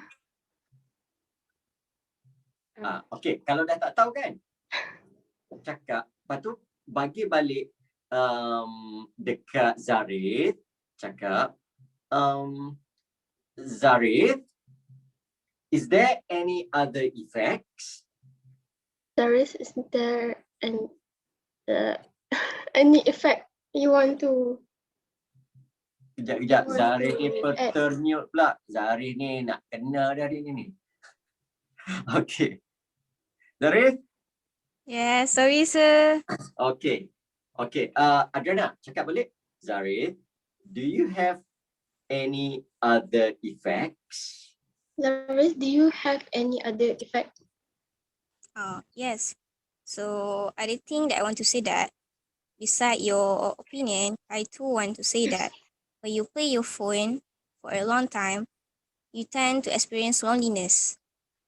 Okay, kalau dah tak tahu kan, cakap, lepas tu bagi balik dekat Zarif, cakap, Zarif, is there any other effects?
Is there any effect you want to?
Kejap,
You want
Zarif ni
to add?
ternyut pula. Zarif ni nak kena dah hari ni. Okay. Zarif?
Yeah, sorry sir.
Okay. Adriana, cakap balik. Zarif, do you have any other effects?
Laris, do you have any other effect?
Yes. So I think that I want to say that beside your opinion, I too want to say that when you play your phone for a long time, you tend to experience loneliness.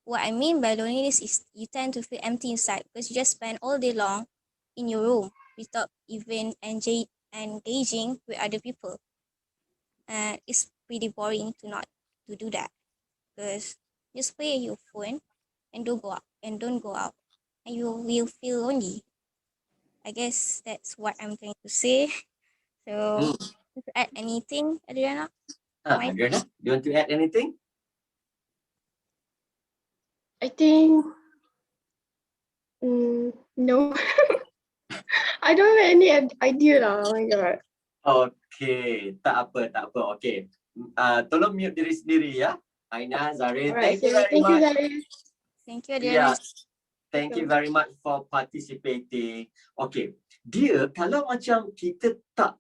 What I mean by loneliness is you tend to feel empty inside because you just spend all day long in your room without even engaging with other people. And it's pretty boring to not to do that because just play your phone and don't go out and you will feel lonely. I guess that's what I'm trying to say. So, to add anything, Adriana?
Adriana, do you want to add anything?
I think no. I don't have any idea lah. Oh my god.
Okay, tak apa. Okay. Tolong mute diri sendiri ya. Aina, Zarif,
Alright,
thank you very
thank you,
much.
Zarif.
Thank you, Adriana.
Yeah, thank you very much for participating. Okay, dia kalau macam kita tak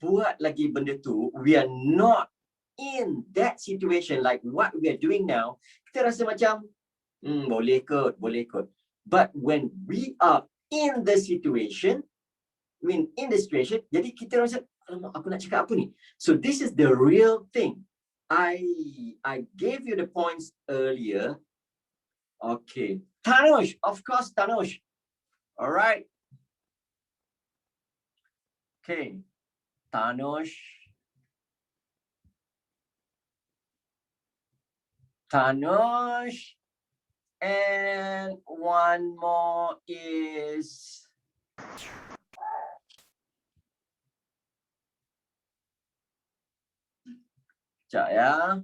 buat lagi benda tu, we are not in that situation like what we are doing now, kita rasa macam boleh kot. But when we are in the situation, jadi kita rasa, alamak, aku nak cakap apa ni? So this is the real thing. I gave you the points earlier. Okay, Tanush, of course, Tanush. All right. Okay, Tanush. And one more is sekejap ya.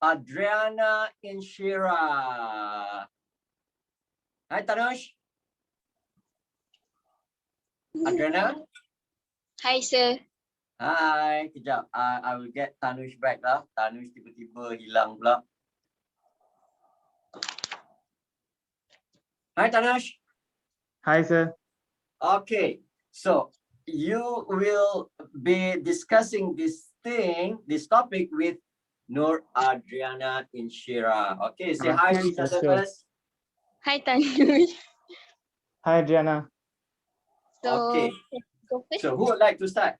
Adriana Inshira. Hi, Tanush. Adriana?
Hi, sir.
Hi, kejap. I will get Tanush back lah. Tanush tiba-tiba hilang pula. Hi, Tanush.
Hi, sir.
Okay, so you will be discussing this topic with Nur Adriana Inshira. Okay, say hi to each other first.
Hi, Tanush.
Hi, Adriana.
Okay.
Go first.
So who would like to start?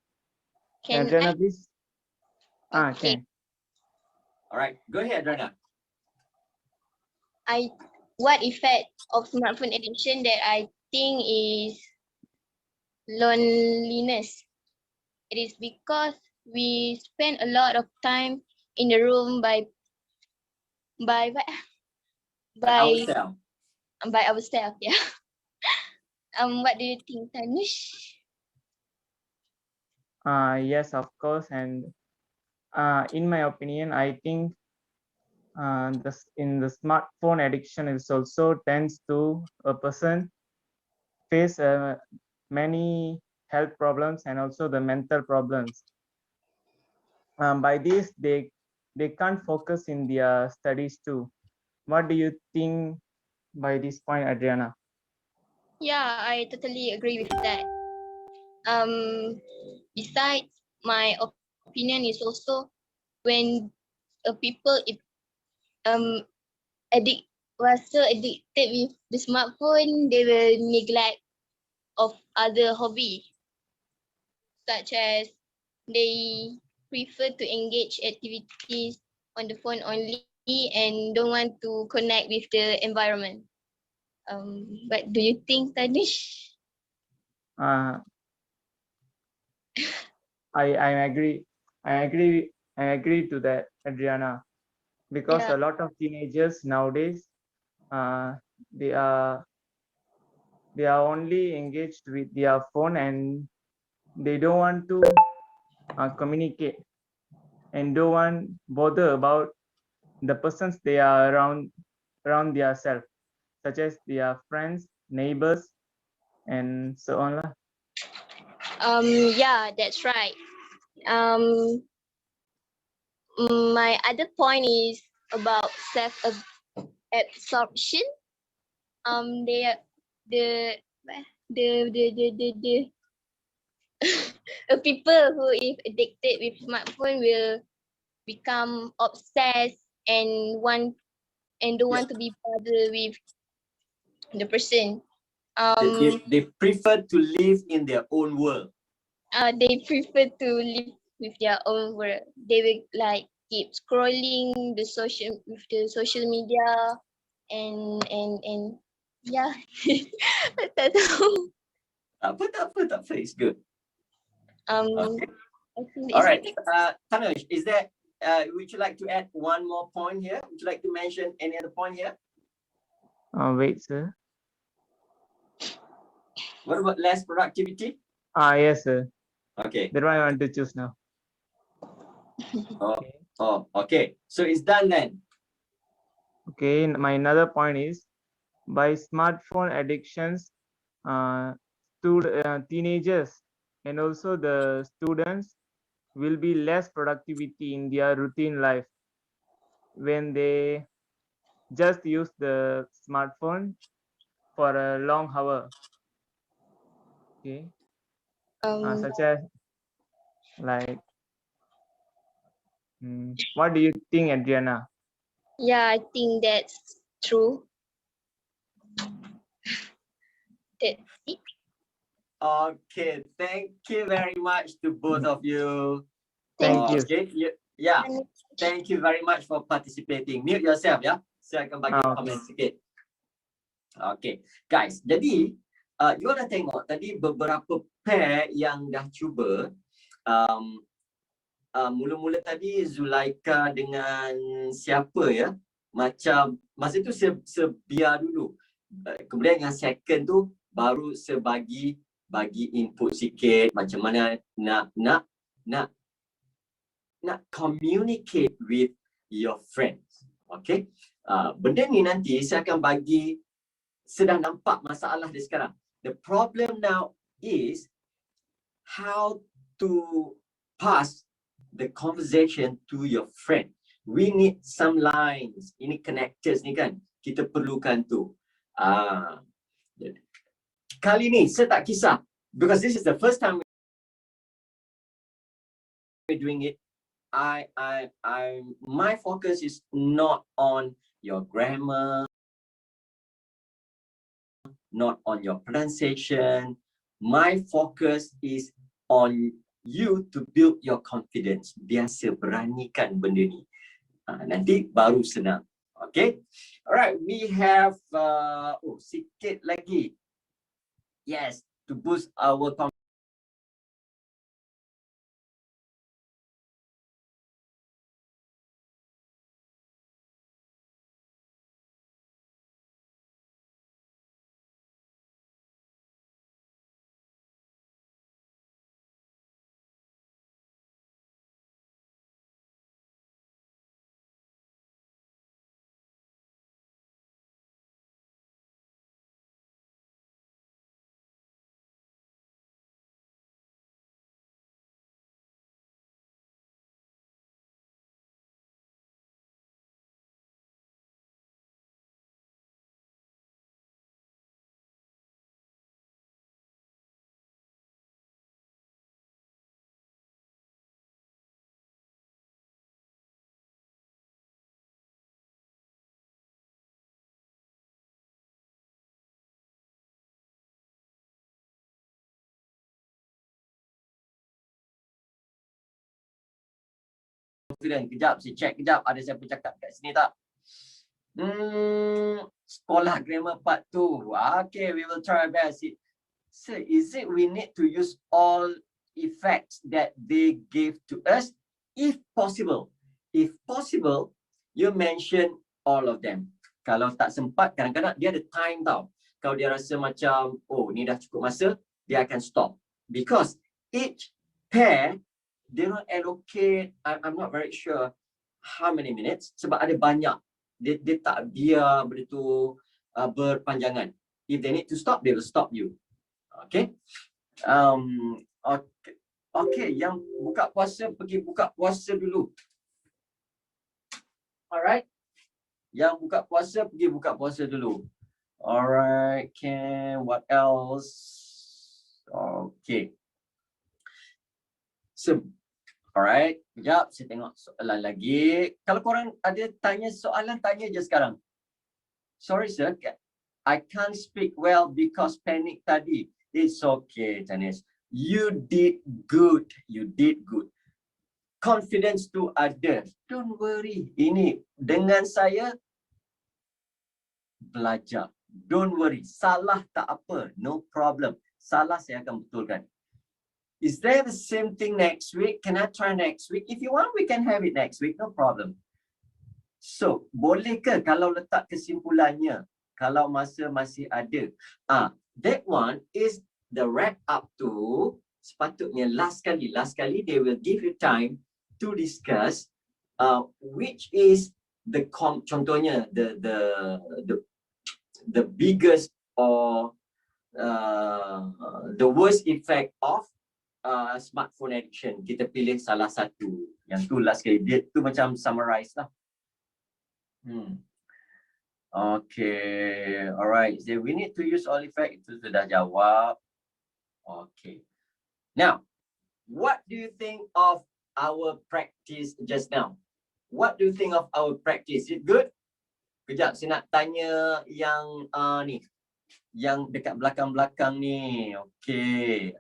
Adriana, please.
Okay.
Okay.
All right, go ahead, Adriana.
What effect of smartphone addiction that I think is loneliness. It is because we spend a lot of time in the room by
Ourselves.
ourselves. Yeah. What do you think, Tanush?
Yes, of course. And in my opinion, I think in the smartphone addiction is also tends to a person face many health problems and also the mental problems. by this they can't focus in their studies too. What do you think by this point, Adriana?
Yeah, I totally agree with that. Besides, my opinion is also when people um addict was so addicted with the smartphone, they will neglect of other hobby, such as they prefer to engage activities on the phone only and don't want to connect with the environment. What do you think, Tanish?
Uh, I agree. I agree. I agree to that, Adriana, because
Yeah.
a lot of teenagers nowadays, uh, they are they are only engaged with their phone and they don't want to communicate and don't want bother about the persons they are around their self, such as their friends, neighbors, and so on.
Yeah, that's right. Um, my other point is about self absorption. They are the the people who is addicted with smartphone will become obsessed and don't
Yeah.
want to be bothered with the person.
They prefer to live in their own world.
They prefer to live with their own world. They will like keep scrolling the social media and yeah. Tak tahu.
Tak apa. It's good. Okay.
I think
All
it's
right. Tanush, would you like to add one more point here? Would you like to mention any other point here?
Wait, sir.
What about less productivity?
Yes, sir.
Okay.
That's what I want to choose now.
Okay. So it's done then.
Okay, my another point is by smartphone addictions, teenagers and also the students will be less productivity in their routine life when they just use the smartphone for a long hour. Okay, such as like, what do you think, Adriana?
Yeah, I think that's true. That's it.
Okay. Thank you very much to both of you.
Thank you.
Okay. Yeah. Thank you very much for participating. Mute yourself, ya. Saya akan bagi komen sikit. Okay, guys. Jadi, you dah tengok tadi beberapa pair yang dah cuba. Mula-mula tadi Zulaika dengan siapa ya? Macam masa tu sebiar dulu. Kemudian yang second tu baru bagi input sikit macam mana nak communicate with your friends. Okay. Benda ni nanti saya akan bagi, sedang nampak masalah dia sekarang. The problem now is how to pass the conversation to your friend. We need some lines. Ini connectors ni kan. Kita perlukan tu. Kali ni saya tak kisah. Because this is the first time we're doing it. My focus is not on your grammar, not on your pronunciation. My focus is on you to build your confidence. Biasa beranikan benda ni. Nanti baru senang. Okay. Alright, we have sikit lagi. Yes, to boost our confidence. confident. Kejap, saya check kejap. Ada siapa cakap kat sini tak? Sekolah grammar part 2. Okay, we will try our best. So, is it we need to use all effects that they give to us? If possible, you mention all of them. Kalau tak sempat, kadang-kadang dia ada time tau. Kalau dia rasa macam, oh ni dah cukup masa, dia akan stop. Because each pair, they don't allocate, I'm not very sure how many minutes, sebab ada banyak. Dia tak biar begitu berpanjangan. If they need to stop, they will stop you. Okay? Okay, yang buka puasa, pergi buka puasa dulu. Alright. Yang buka puasa, pergi buka puasa dulu. Alright, what else? Okay. So, alright. Sekejap, saya tengok soalan lagi. Kalau korang ada tanya soalan, tanya je sekarang. Sorry sir, I can't speak well because panic tadi. It's okay, Tanis. You did good. You did good. Confidence to others. Don't worry. Ini dengan saya belajar. Don't worry. Salah tak apa. No problem. Salah saya akan betulkan. Is there the same thing next week? Can I try next week? If you want, we can have it next week. No problem. So, boleh ke kalau letak kesimpulannya? Kalau masa masih ada. That one is the wrap up to sepatutnya last kali they will give you time to discuss which is the contohnya the biggest or the worst effect of smartphone addiction. Kita pilih salah satu. Yang tu last kali. Dia tu macam summarize lah. Okay, alright. So we need to use all effect. Itu sudah jawab. Okay. Now, what do you think of our practice just now? What do you think of our practice? Is it good? Kejap, saya nak tanya yang ni. Yang dekat belakang-belakang ni. Okay.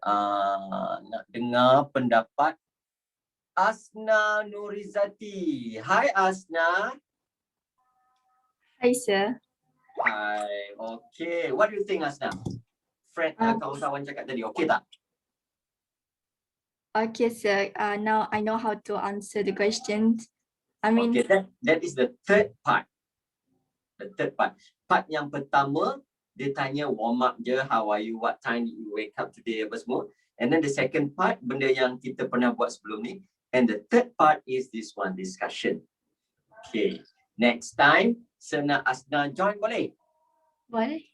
Nak dengar pendapat Asna Nurizati. Hai Asna.
Hi sir.
Hi. Okay. What do you think Asna? Friend, kawan-kawan cakap tadi. Okay tak?
Okay sir. Now I know how to answer the questions. I mean.
Okay, that is the third part. The third part. Part yang pertama, dia tanya warm up je, how are you, what time did you wake up today, apa semua. And then the second part, benda yang kita pernah buat sebelum ni. And the third part is this one, discussion. Okay, next time, Sena Asna join boleh?
Boleh.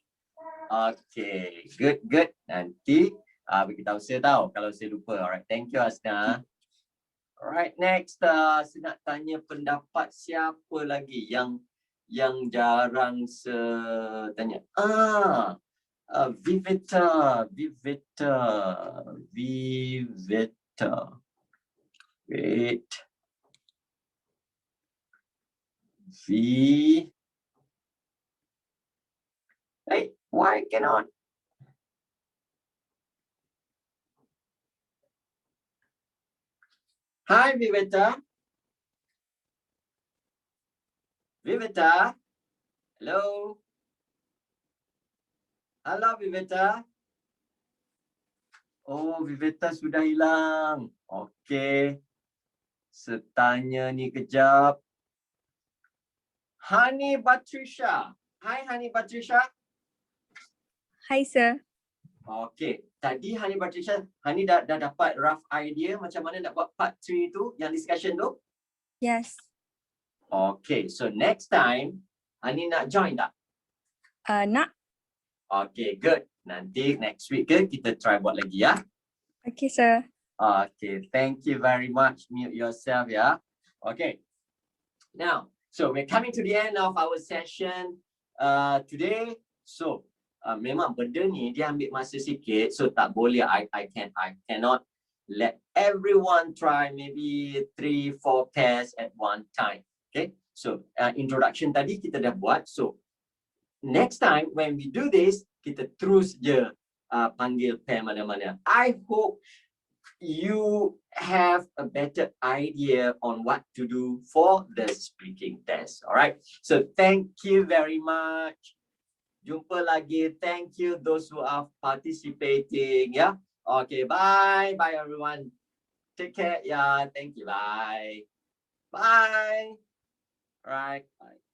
Okay, good. Nanti beritahu saya tahu kalau saya lupa. Alright, thank you Asna. Alright, next, saya nak tanya pendapat siapa lagi yang jarang tanya. Viveta. Wait. Hey, why cannot? Hi, Viveta. Viveta. Hello. Hello, Viveta. Oh, Viveta sudah hilang. Okay. Setanya ni kejap. Hani Batrisha. Hai, Hani Batrisha.
Hi, sir.
Okay. Tadi Hani Batrisha, Hani dah dapat rough idea macam mana nak buat part 3 tu, yang discussion tu?
Yes.
Okay. So, next time, Hani nak join tak?
Nak.
Okay, good. Nanti next week kita try buat lagi ya.
Okay, sir.
Okay, thank you very much. Mute yourself ya. Okay. Now, so we're coming to the end of our session today. So, memang benda ni dia ambil masa sikit, so tak boleh. I cannot let everyone try maybe 3-4 pairs at one time. Okay. So, introduction tadi kita dah buat. So, next time when we do this, kita terus je panggil pair mana-mana. I hope you have a better idea on what to do for the speaking test. All right. So thank you very much. Jumpa lagi. Thank you those who are participating. Yeah. Okay. Bye. Bye everyone. Take care. Yeah. Thank you. Bye. Bye. All right. Bye.